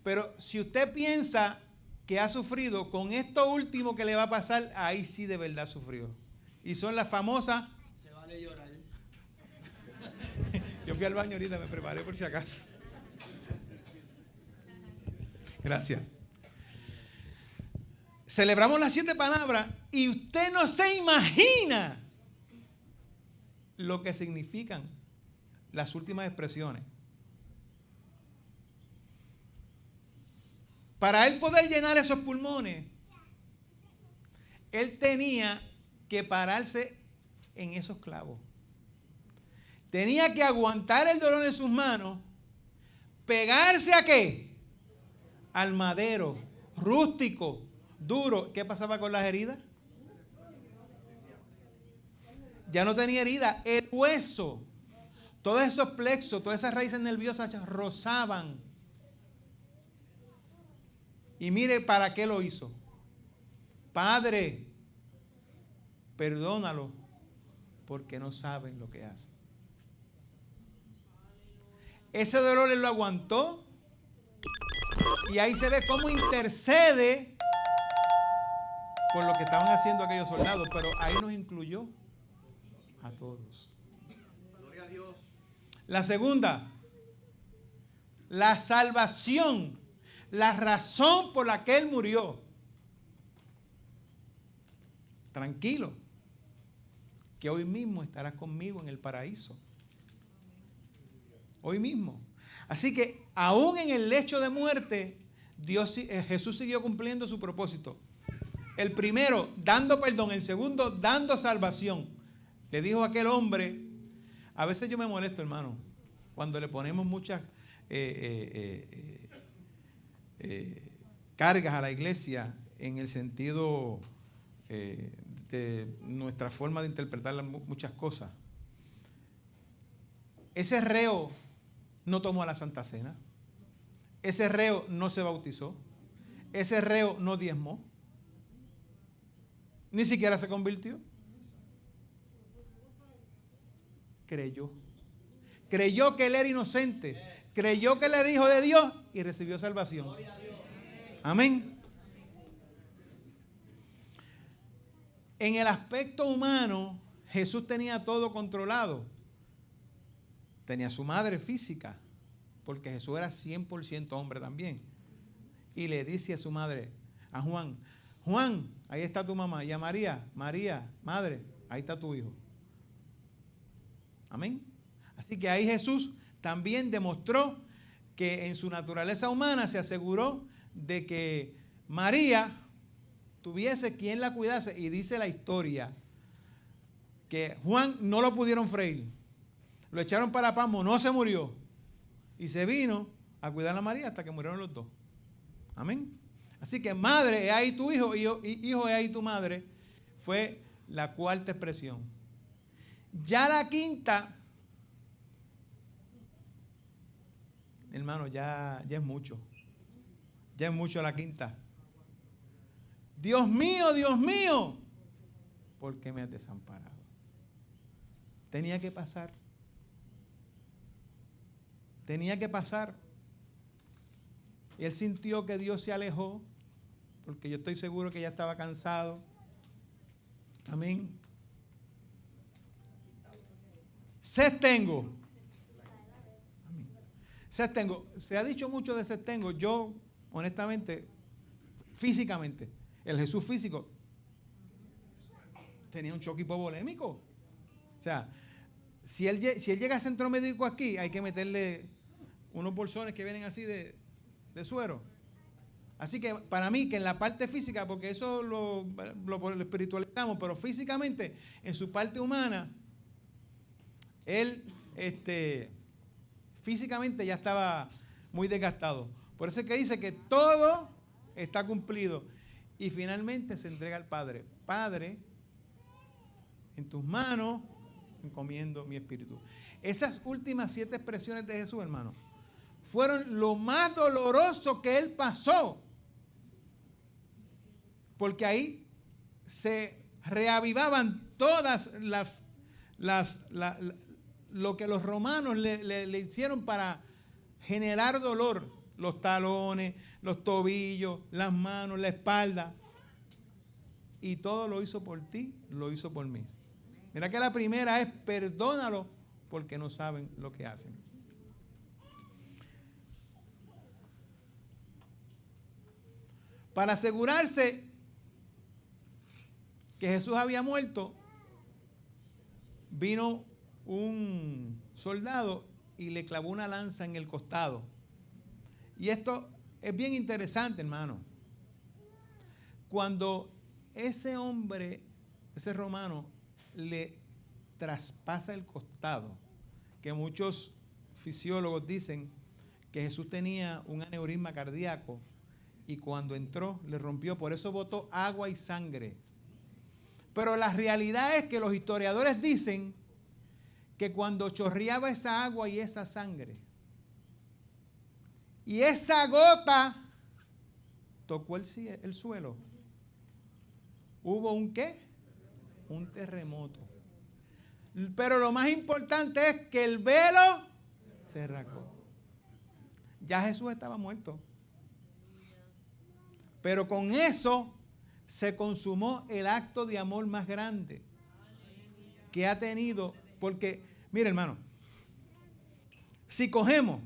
Pero si usted piensa que ha sufrido, con esto último que le va a pasar, ahí sí de verdad sufrió. Y son las famosas... Se vale llorar. Yo fui al baño ahorita, me preparé por si acaso. Gracias. Celebramos las 7 palabras y usted no se imagina lo que significan las últimas expresiones. Para él poder llenar esos pulmones, él tenía que pararse en esos clavos. Tenía que aguantar el dolor en sus manos, pegarse ¿a qué? Al madero, rústico, duro. ¿Qué pasaba con las heridas? Ya no tenía herida. El hueso, todos esos plexos, todas esas raíces nerviosas rozaban. Y mire para qué lo hizo. Padre, perdónalo porque no saben lo que hacen. Ese dolor él lo aguantó. Y ahí se ve cómo intercede por lo que estaban haciendo aquellos soldados. Pero ahí nos incluyó a todos. Gloria a Dios. La segunda, la salvación, la razón por la que él murió. Tranquilo, que hoy mismo estarás conmigo en el paraíso. Hoy mismo. Así que aún en el lecho de muerte, Jesús siguió cumpliendo su propósito. El primero, dando perdón. El segundo, dando salvación. Le dijo a aquel hombre, a veces yo me molesto, hermano, cuando le ponemos muchas cargas a la iglesia en el sentido de nuestra forma de interpretar muchas cosas. Ese reo no tomó la Santa Cena. Ese reo no se bautizó. Ese reo no diezmó. Ni siquiera se convirtió. Creyó. Creyó que él era inocente. Creyó que él era hijo de Dios y recibió salvación. Amén. En el aspecto humano, Jesús tenía todo controlado. Tenía su madre física, porque Jesús era 100% hombre también. Y le dice a su madre, a Juan, Juan, ahí está tu mamá. Y a María, María, madre, ahí está tu hijo. Amén. Así que ahí Jesús también demostró que en su naturaleza humana se aseguró de que María tuviese quien la cuidase. Y dice la historia que Juan no lo pudieron freír. Lo echaron para Pasmo, no se murió. Y se vino a cuidar a María hasta que murieron los dos. Amén. Así que madre, es ahí tu hijo, hijo, es ahí tu madre. Fue la cuarta expresión. Ya la quinta, hermano, ya es mucho. Ya es mucho la quinta. Dios mío, ¿por qué me has desamparado? Tenía que pasar. Tenía que pasar. Y él sintió que Dios se alejó, porque yo estoy seguro que ya estaba cansado. Amén. Sed tengo. Amén. Sed tengo. Se ha dicho mucho de sed tengo. Yo, honestamente, físicamente, el Jesús físico tenía un choque hipovolémico. O sea, si él llega al centro médico aquí, hay que meterle unos bolsones que vienen así de suero. Así que para mí, que en la parte física, porque eso lo espiritualizamos, pero físicamente, en su parte humana, él físicamente ya estaba muy desgastado. Por eso es que dice que todo está cumplido. Y finalmente se entrega al Padre. Padre, en tus manos encomiendo mi espíritu. Esas últimas 7 expresiones de Jesús, hermano, fueron lo más doloroso que él pasó. Porque ahí se reavivaban todas lo que los romanos le hicieron para generar dolor. Los talones, los tobillos, las manos, la espalda. Y todo lo hizo por ti, lo hizo por mí. Mira que la primera es perdónalo porque no saben lo que hacen. Para asegurarse que Jesús había muerto, vino un soldado y le clavó una lanza en el costado. Y esto es bien interesante, hermano. Cuando ese hombre, ese romano, le traspasa el costado, que muchos fisiólogos dicen que Jesús tenía un aneurisma cardíaco y cuando entró le rompió, por eso botó agua y sangre. Pero la realidad es que los historiadores dicen que cuando chorreaba esa agua y esa sangre y esa gota tocó el suelo, hubo un ¿qué? Un terremoto. Pero lo más importante es que el velo se rasgó. Ya Jesús estaba muerto. Pero con eso se consumó el acto de amor más grande que ha tenido. Porque, mire hermano, si cogemos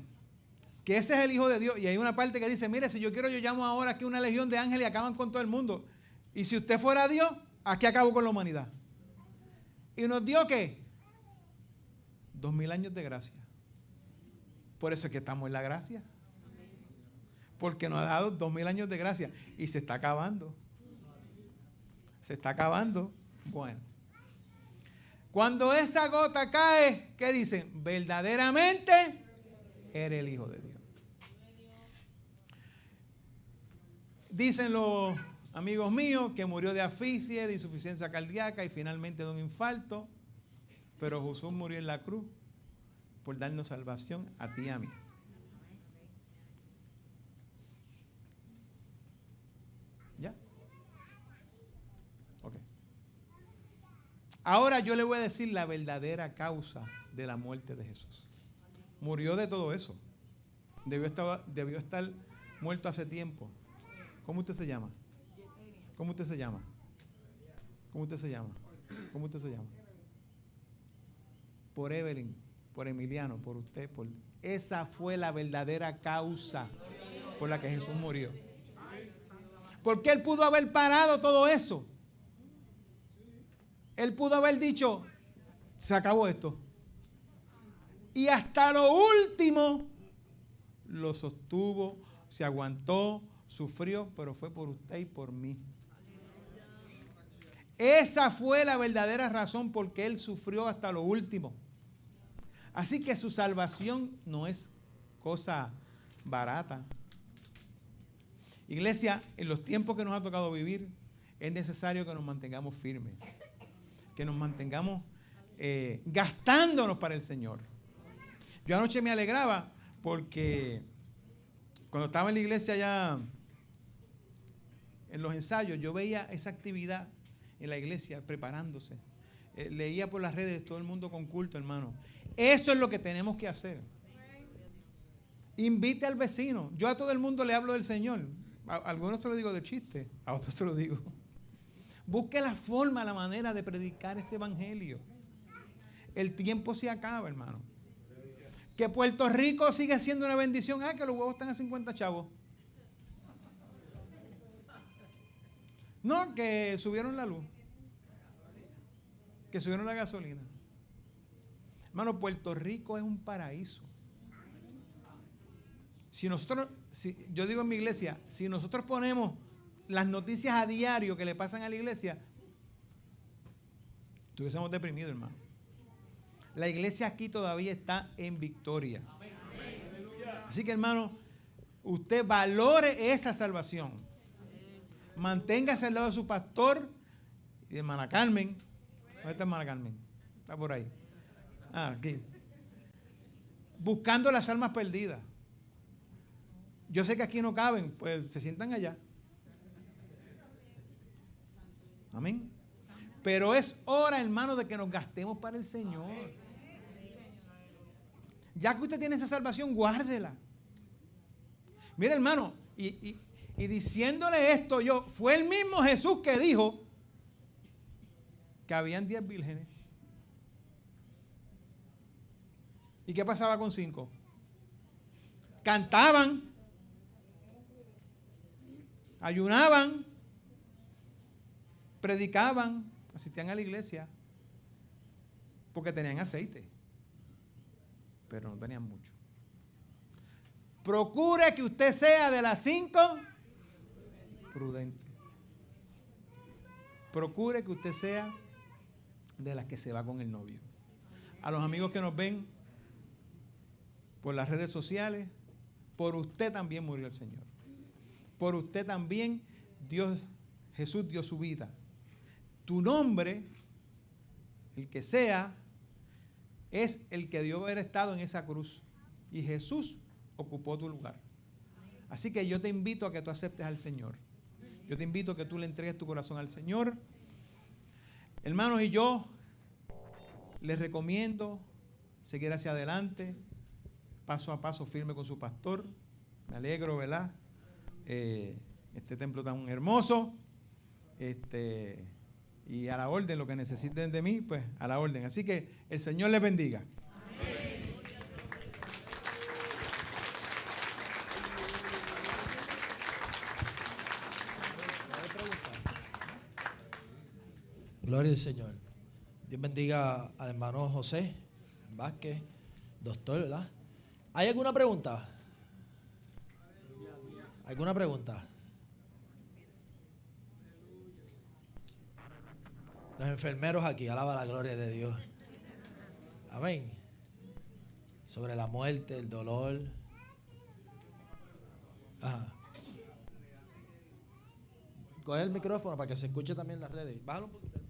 que ese es el Hijo de Dios, y hay una parte que dice, mire, si yo quiero, yo llamo ahora aquí una legión de ángeles y acaban con todo el mundo. Y si usted fuera Dios, aquí acabo con la humanidad. ¿Y nos dio qué? 2000 años de gracia. Por eso es que estamos en la gracia. porque nos ha dado 2000 años de gracia y se está acabando. Se está acabando. Bueno. Cuando esa gota cae, ¿qué dicen? Verdaderamente eres el Hijo de Dios. Dicen los amigos míos que murió de asfixia, de insuficiencia cardíaca y finalmente de un infarto. Pero Jesús murió en la cruz por darnos salvación a ti y a mí. ¿Ya? Ok. Ahora yo le voy a decir la verdadera causa de la muerte de Jesús. Murió de todo eso. Debió estar muerto hace tiempo. ¿Cómo usted se llama? ¿Cómo usted se llama? ¿Cómo usted se llama? ¿Cómo usted se llama? Por Evelyn, por Emiliano, por usted. Esa fue la verdadera causa por la que Jesús murió. Porque Él pudo haber parado todo eso. Él pudo haber dicho, se acabó esto. Y hasta lo último lo sostuvo, se aguantó, sufrió, pero fue por usted y por mí. Esa fue la verdadera razón por que Él sufrió hasta lo último. Así que su salvación no es cosa barata. Iglesia, en los tiempos que nos ha tocado vivir, es necesario que nos mantengamos firmes, que nos mantengamos gastándonos para el Señor. Yo anoche me alegraba porque cuando estaba en la iglesia allá en los ensayos, yo veía esa actividad en la iglesia preparándose. Leía por las redes todo el mundo con culto, hermano. Eso es lo que tenemos que hacer. Invite al vecino. Yo a todo el mundo le hablo del Señor. A algunos se lo digo de chiste, a otros se lo digo. Busque la forma, la manera de predicar este evangelio. El tiempo se acaba, hermano. Que Puerto Rico sigue siendo una bendición. Que los huevos están a 50 chavos. No, que subieron la luz. Que subieron la gasolina. Hermano, Puerto Rico es un paraíso. Si nosotros, yo digo en mi iglesia, si nosotros ponemos las noticias a diario que le pasan a la iglesia, estuviésemos deprimidos, hermano. La iglesia aquí todavía está en victoria. Así que, hermano, usted valore esa salvación. Manténgase al lado de su pastor y de hermana Carmen. ¿Dónde está hermana Carmen? Está por ahí. Aquí. Buscando las almas perdidas. Yo sé que aquí no caben, pues se sientan allá. Amén. Pero es hora, hermano, de que nos gastemos para el Señor. Ya que usted tiene esa salvación, guárdela. Mire, hermano, y diciéndole esto yo, fue el mismo Jesús que dijo que habían 10 vírgenes. ¿Y qué pasaba con 5? Cantaban, ayunaban, predicaban, asistían a la iglesia, porque tenían aceite, pero no tenían mucho. Procure que usted sea de las 5 prudente. Procure que usted sea de las que se va con el novio. A los amigos que nos ven por las redes sociales, por usted también murió el Señor. Por usted también Jesús dio su vida. Tu nombre, el que sea, es el que dio haber estado en esa cruz. Y Jesús ocupó tu lugar. Así que yo te invito a que tú aceptes al Señor. Yo te invito a que tú le entregues tu corazón al Señor. Hermanos, y yo les recomiendo seguir hacia adelante, paso a paso, firme con su pastor. Me alegro, ¿verdad? Este templo tan hermoso. Y a la orden, lo que necesiten de mí, pues a la orden. Así que el Señor les bendiga. Gloria al Señor. Dios bendiga al hermano José Vázquez, doctor, ¿verdad? ¿Hay alguna pregunta? ¿Alguna pregunta? Los enfermeros aquí, alaba la gloria de Dios. Amén. Sobre la muerte, el dolor. Ajá. Coge el micrófono para que se escuche también en las redes. Bájalo un poquito.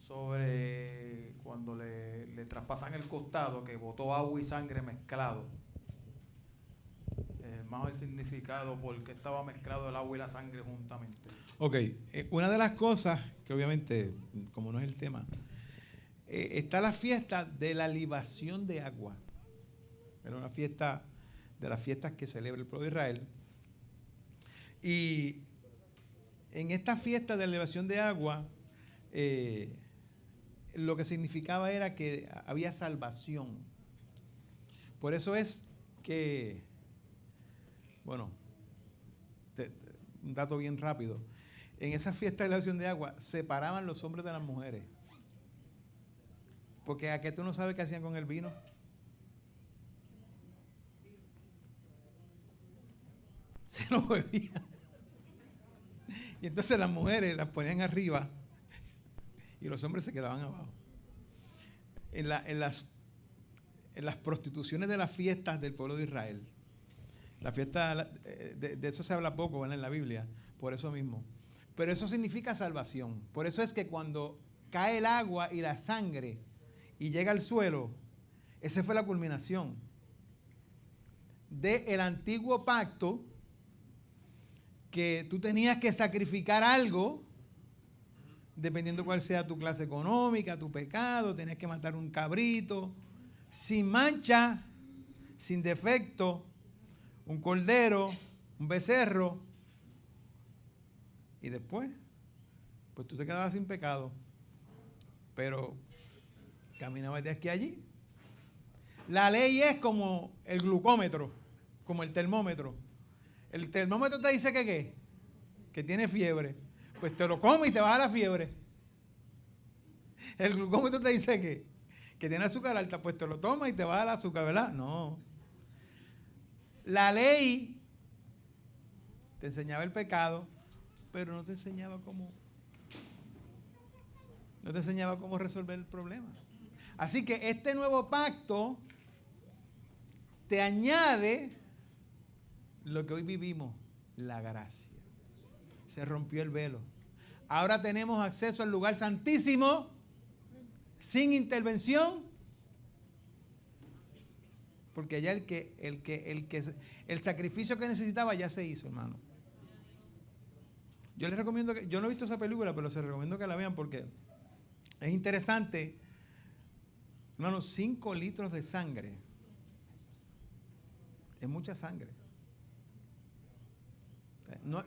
Sobre cuando le traspasan el costado, que botó agua y sangre mezclado. Más el significado, porque estaba mezclado el agua y la sangre juntamente. Ok, una de las cosas que obviamente, como no es el tema, está la fiesta de la libación de agua. Era una fiesta de las fiestas que celebra el pueblo de Israel. Y en esta fiesta de la libación de agua, lo que significaba era que había salvación. Por eso es que, bueno, un dato bien rápido. En esa fiesta de la libación de agua separaban los hombres de las mujeres. Porque ¿a qué tú no sabes qué hacían con el vino? Se lo bebían. Y entonces las mujeres las ponían arriba y los hombres se quedaban abajo. En las prostituciones de las fiestas del pueblo de Israel, la fiesta, de eso se habla poco, ¿verdad?, en la Biblia, por eso mismo. Pero eso significa salvación. Por eso es que cuando cae el agua y la sangre y llega al suelo, esa fue la culminación del antiguo pacto, que tú tenías que sacrificar algo, dependiendo cuál sea tu clase económica, tu pecado, tenías que matar un cabrito, sin mancha, sin defecto, un cordero, un becerro, y después, pues tú te quedabas sin pecado, pero caminabas de aquí a allí. La ley es como el glucómetro, como el termómetro. El termómetro te dice que ¿qué? Que tiene fiebre. Pues te lo comes y te baja la fiebre. El glucómetro te dice que tiene azúcar alta, pues te lo tomas y te baja el azúcar, ¿verdad? No. La ley te enseñaba el pecado, pero no te enseñaba cómo resolver el problema. Así que este nuevo pacto te añade lo que hoy vivimos, la gracia. Se rompió el velo. Ahora tenemos acceso al lugar santísimo sin intervención, porque ya el sacrificio que necesitaba ya se hizo, hermano. Yo les recomiendo que, yo no he visto esa película, pero se recomiendo que la vean porque es interesante. Hermano, 5 litros de sangre es mucha sangre. No,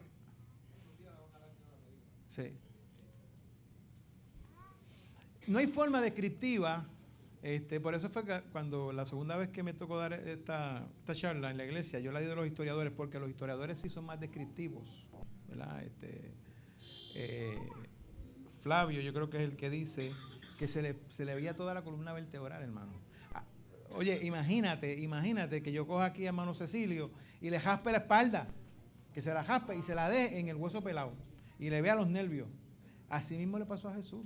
sí. No hay forma descriptiva. Por eso fue que cuando la segunda vez que me tocó dar esta charla en la iglesia, yo la di de los historiadores, porque los historiadores sí son más descriptivos, ¿verdad? Flavio, yo creo que es el que dice que se le veía toda la columna vertebral, hermano. Oye, imagínate que yo coja aquí a hermano Cecilio y le jaspe la espalda, que se la jaspe y se la dé en el hueso pelado y le vea los nervios. Así mismo le pasó a Jesús.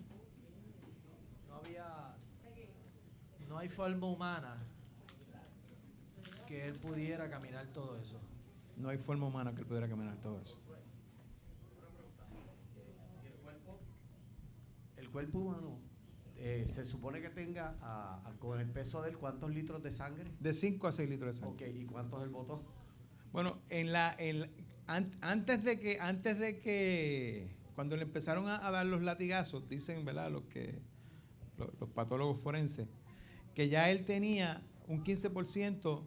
No hay forma humana que él pudiera caminar todo eso. No hay forma humana que él pudiera caminar todo eso. El cuerpo humano se supone que tenga con el peso de él, ¿cuántos litros de sangre? De 5 a 6 litros de sangre. Ok, ¿y cuántos él botó? Bueno, antes de que cuando le empezaron a dar los latigazos, dicen, ¿verdad?, los patólogos forenses, que ya él tenía un 15%,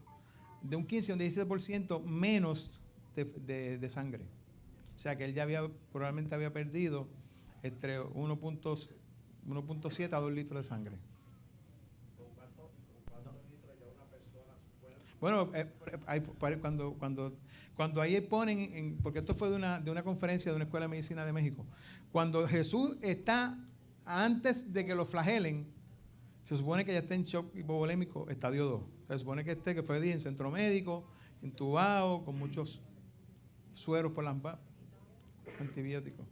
de un 15 a un 17% menos de sangre. O sea que él ya probablemente había perdido entre 1.7 a 2 litros de sangre. ¿Cuántos litros lleva una persona Bueno, cuando ahí ponen, porque esto fue de una conferencia de una escuela de medicina de México, cuando Jesús está, antes de que lo flagelen, Se supone que ya está en shock hipovolémico, estadio 2. Se supone que fue en centro médico, intubado, con muchos sueros por las antibióticos.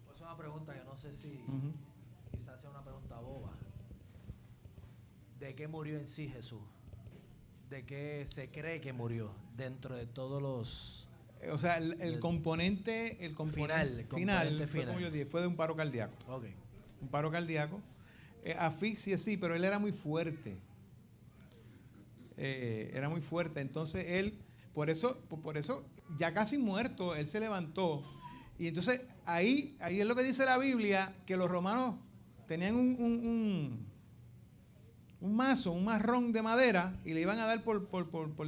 Pues es una pregunta que no sé si quizás sea una pregunta boba. ¿De qué murió en sí Jesús? ¿De qué se cree que murió dentro de todos los... O sea, el componente final fue como yo dije, fue de un paro cardíaco. Okay. Un paro cardíaco. Asfixia sí, pero él era muy fuerte. Era muy fuerte. Entonces él, por eso, ya casi muerto, él se levantó. Y entonces ahí es lo que dice la Biblia, que los romanos tenían un mazo, un marrón de madera, y le iban a dar por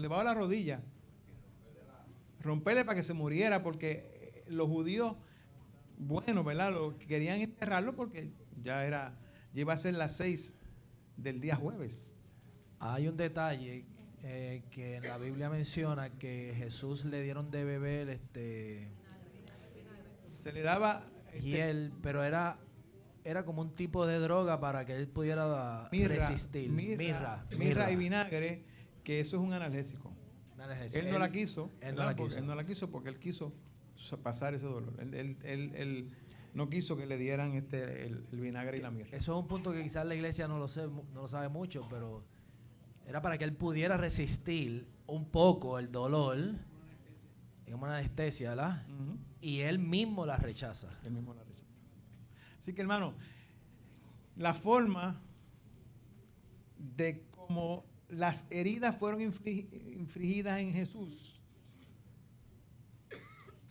debajo de la rodilla. Romperle para que se muriera, porque los judíos, bueno, ¿verdad? Querían enterrarlo porque ya iba a ser las 6 del día jueves. Hay un detalle que en la Biblia menciona que Jesús le dieron de beber Se le daba hiel, pero era como un tipo de droga para que él pudiera resistir. Mirra y vinagre, que eso es un analgésico. Él no la quiso. Él no la quiso porque él quiso pasar ese dolor. Él no quiso que le dieran el vinagre y la mirra. Eso es un punto que quizás la iglesia no lo sabe mucho, pero era para que él pudiera resistir un poco el dolor. Es una anestesia, ¿verdad? Uh-huh. Y él mismo la rechaza. Él mismo la rechaza. Así que, hermano, la forma de cómo las heridas fueron infligidas en Jesús,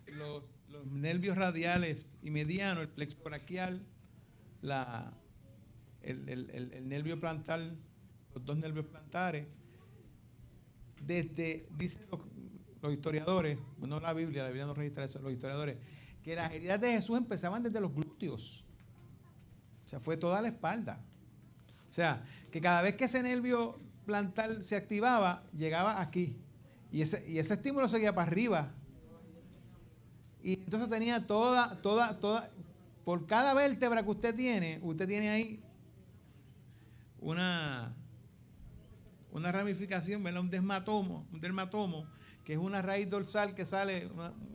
los nervios radiales y medianos, el plexo braquial, el nervio plantar, los dos nervios plantares, dicen los historiadores, no la Biblia no registra eso, los historiadores, que las heridas de Jesús empezaban desde los glúteos. O sea, fue toda la espalda. O sea, que cada vez que ese nervio plantar se activaba, llegaba aquí. Y ese estímulo seguía para arriba. Y entonces tenía toda, por cada vértebra que usted tiene ahí una ramificación, ¿verdad? Un dermatomo, que es una raíz dorsal que sale,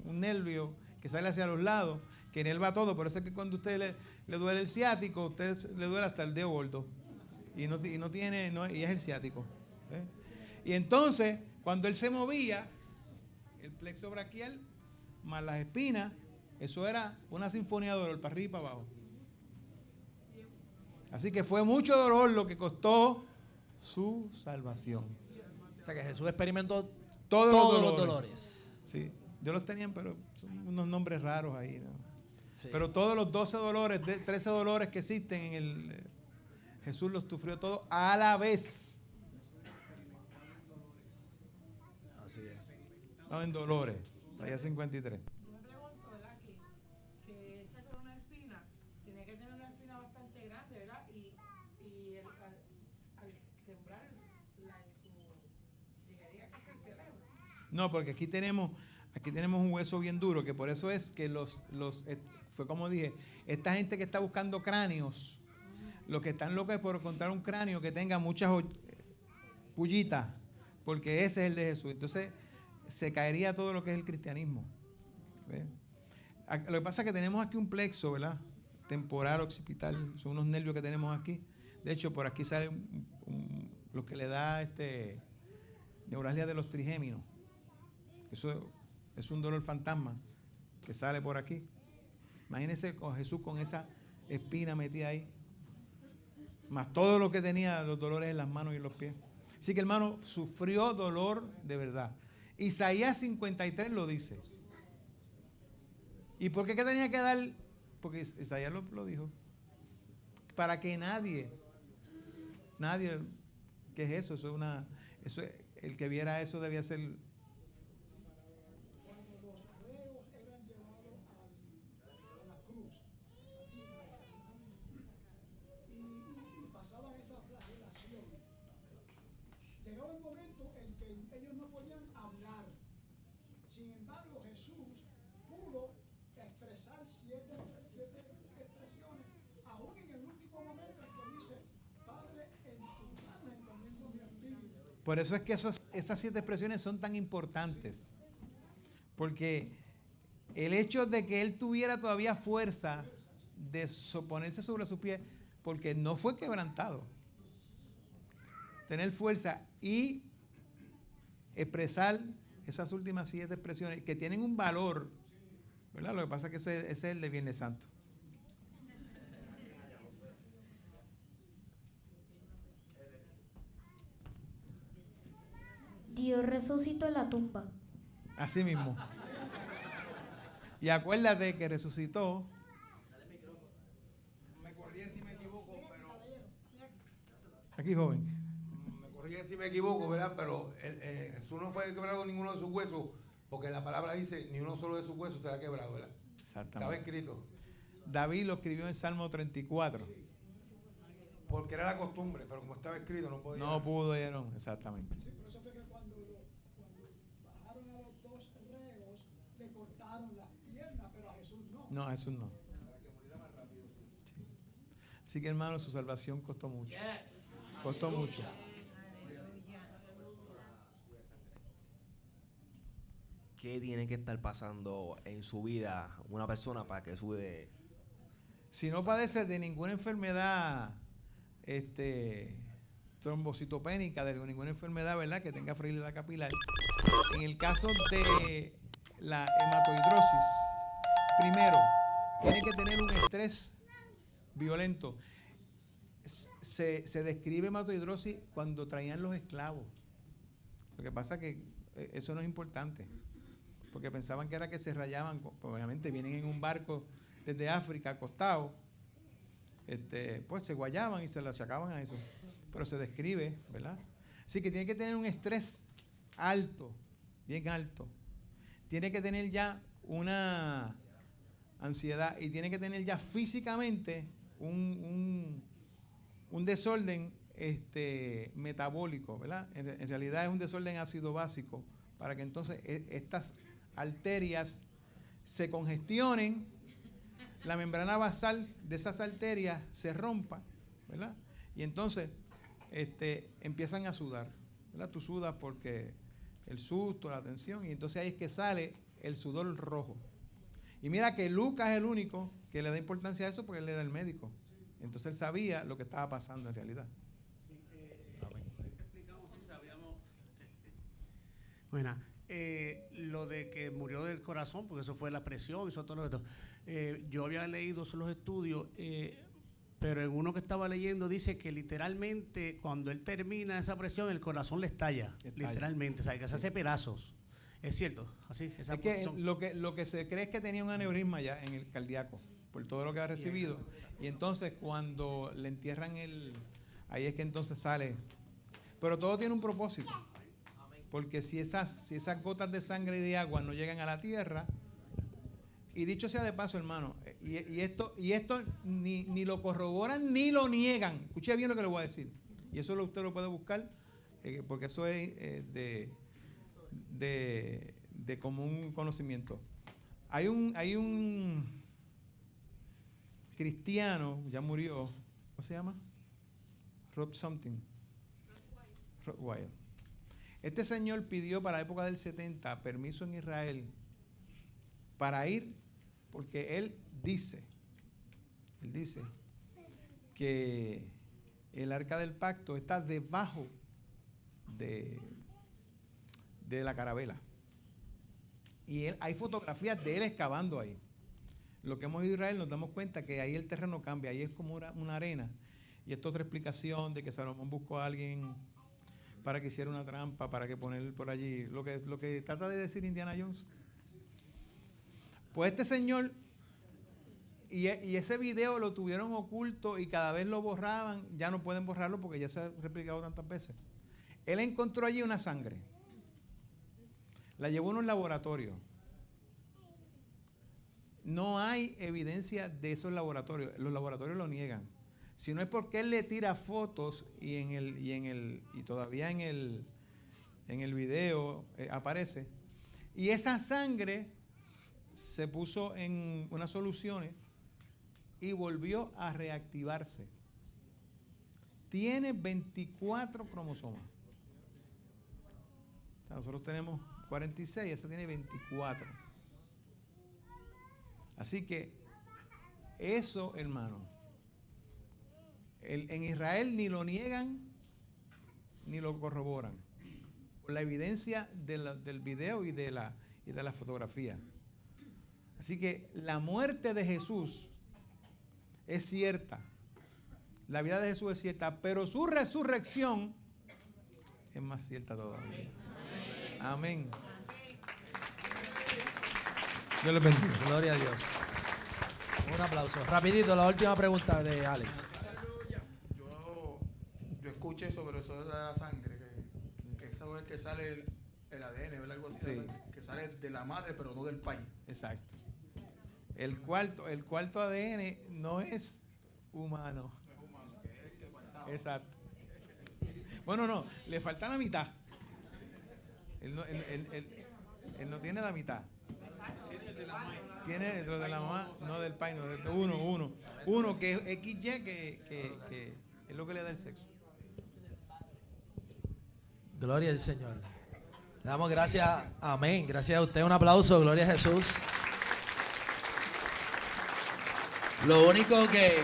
un nervio que sale hacia los lados, que inerva todo. Por eso es que cuando usted le duele el ciático, usted le duele hasta el dedo gordo. Y es el ciático. ¿Eh? Y entonces, cuando él se movía, el plexo braquial más las espinas, eso era una sinfonía de dolor para arriba y para abajo. Así que fue mucho dolor lo que costó su salvación. O sea que Jesús experimentó todos los dolores. Sí, yo los tenía, pero son unos nombres raros ahí, ¿no? Sí. Pero todos los 12 dolores, 13 dolores que existen Jesús los sufrió todos a la vez. Así es. No, en dolores. Isaías 53. Yo me pregunto, ¿verdad? Que esa corona de espina tenía que tener una espina bastante grande, ¿verdad? Y al sembrar llegaría casi al cerebro. No, porque aquí tenemos un hueso bien duro, que por eso es que fue como dije, esta gente que está buscando cráneos, los que están locos es por encontrar un cráneo que tenga muchas pullitas, porque ese es el de Jesús. Entonces se caería todo lo que es el cristianismo. ¿Ve? Lo que pasa es que tenemos aquí un plexo, ¿verdad? Temporal, occipital, son unos nervios que tenemos aquí. De hecho, por aquí sale lo que le da neuralgia de los trigéminos. Eso es un dolor fantasma que sale por aquí. Imagínense con Jesús con esa espina metida ahí. Más todo lo que tenía, los dolores en las manos y en los pies. Así que, hermano, sufrió dolor de verdad. Isaías 53 lo dice. ¿Y por qué tenía que dar? Porque Isaías lo dijo. Para que nadie, ¿qué es eso? El que viera eso debía ser. Cuando los reos eran llevados a la cruz y pasaban esa flagelación, llegaba el momento en que ellos no podían hablar. Sin embargo, Jesús pudo expresar siete expresiones, aún en el último momento en que dice Por eso es que esas 7 expresiones son tan importantes. Porque el hecho de que él tuviera todavía fuerza de ponerse sobre sus pies, porque no fue quebrantado. Tener fuerza y expresar esas últimas 7 expresiones que tienen un valor, ¿verdad? Lo que pasa es que ese es el de Viernes Santo. Dios resucitó en la tumba. Así mismo. Y acuérdate que resucitó. Me corrige si me equivoco, pero Aquí, joven. me corrige si me equivoco, ¿verdad? Pero Jesús no fue quebrado ninguno de sus huesos, porque la palabra dice, ni uno solo de sus huesos será quebrado, ¿verdad? Exactamente. Estaba escrito. David lo escribió en Salmo 34. Porque era la costumbre, pero como estaba escrito no podía. No pudieron, exactamente. Sí, por eso fue que cuando bajaron a los 2 reos, le cortaron las piernas, pero a Jesús no. No, a Jesús no. Sí. Así que, hermano, su salvación costó mucho. Costó mucho. ¿Qué tiene que estar pasando en su vida una persona para que sube? Si no padece de ninguna enfermedad trombocitopénica, de ninguna enfermedad, ¿verdad?, que tenga fragilidad capilar, en el caso de la hematohidrosis, primero, tiene que tener un estrés violento. Se describe hematohidrosis cuando traían los esclavos. Lo que pasa es que eso no es importante, porque pensaban que era que se rayaban, obviamente vienen en un barco desde África acostados, pues se guayaban y se lo achacaban a eso. Pero se describe, ¿verdad? Así que tiene que tener un estrés alto, bien alto. Tiene que tener ya una ansiedad y tiene que tener ya físicamente un desorden metabólico, ¿verdad? En realidad es un desorden ácido básico, para que entonces estas arterias se congestionen, la membrana basal de esas arterias se rompa, ¿verdad? Y entonces empiezan a sudar, ¿verdad? Tú sudas porque el susto, la tensión, y entonces ahí es que sale el sudor rojo. Y mira que Lucas es el único que le da importancia a eso porque él era el médico. Entonces él sabía lo que estaba pasando en realidad. Explicamos si sabíamos. Bueno, lo de que murió del corazón, porque eso fue la presión, eso todo esto. Yo había leído los estudios, pero en uno que estaba leyendo dice que literalmente cuando él termina esa presión, el corazón le estalla. Literalmente, o sea, que se hace pedazos. Es cierto, así, esa es que posición. lo que se cree es que tenía un aneurisma ya en el cardíaco por todo lo que ha recibido. Y entonces cuando le entierran ahí es que entonces sale. Pero todo tiene un propósito. Porque si esas gotas de sangre y de agua no llegan a la tierra, y dicho sea de paso, hermano, y esto ni lo corroboran ni lo niegan. Escuche bien lo que le voy a decir. Y eso usted lo puede buscar, porque eso es de común conocimiento. Hay un cristiano, ya murió, ¿cómo se llama? Rob Wyatt. Este señor pidió para la época del 70 permiso en Israel para ir, porque él dice que el arca del pacto está debajo de la carabela. Y hay fotografías de él excavando ahí. Lo que hemos ido a Israel nos damos cuenta que ahí el terreno cambia, ahí es como una arena. Y esto es otra explicación de que Salomón buscó a alguien para que hiciera una trampa, para que poner por allí, lo que trata de decir Indiana Jones. Pues este señor, y ese video lo tuvieron oculto y cada vez lo borraban, ya no pueden borrarlo porque ya se ha replicado tantas veces. Él encontró allí una sangre, la llevó a un laboratorio. No hay evidencia de esos laboratorios, los laboratorios lo niegan. Si no es porque él le tira fotos y todavía en el video aparece. Y esa sangre se puso en unas soluciones y volvió a reactivarse. Tiene 24 cromosomas. Nosotros tenemos 46, esa tiene 24. Así que eso, hermano, en Israel ni lo niegan ni lo corroboran. Por la evidencia del video y de la fotografía. Así que la muerte de Jesús es cierta. La vida de Jesús es cierta, pero su resurrección es más cierta todavía. Amén. Dios les bendiga. Gloria a Dios. Un aplauso. Rapidito, la última pregunta de Alex. Yo escuché sobre eso de la sangre, que eso es que sale el ADN, ¿verdad? Algo así, Sí. que sale de la madre, pero no del pai. Exacto. El cuarto ADN no es humano. Exacto. Bueno, no, le falta la mitad. Él no tiene la mitad. Tiene lo de la mamá, no del pai, no del uno que es XY, que es lo que le da el sexo. Gloria al Señor. Le damos gracias. Amén. Gracias a usted. Un aplauso. Gloria a Jesús. Lo único que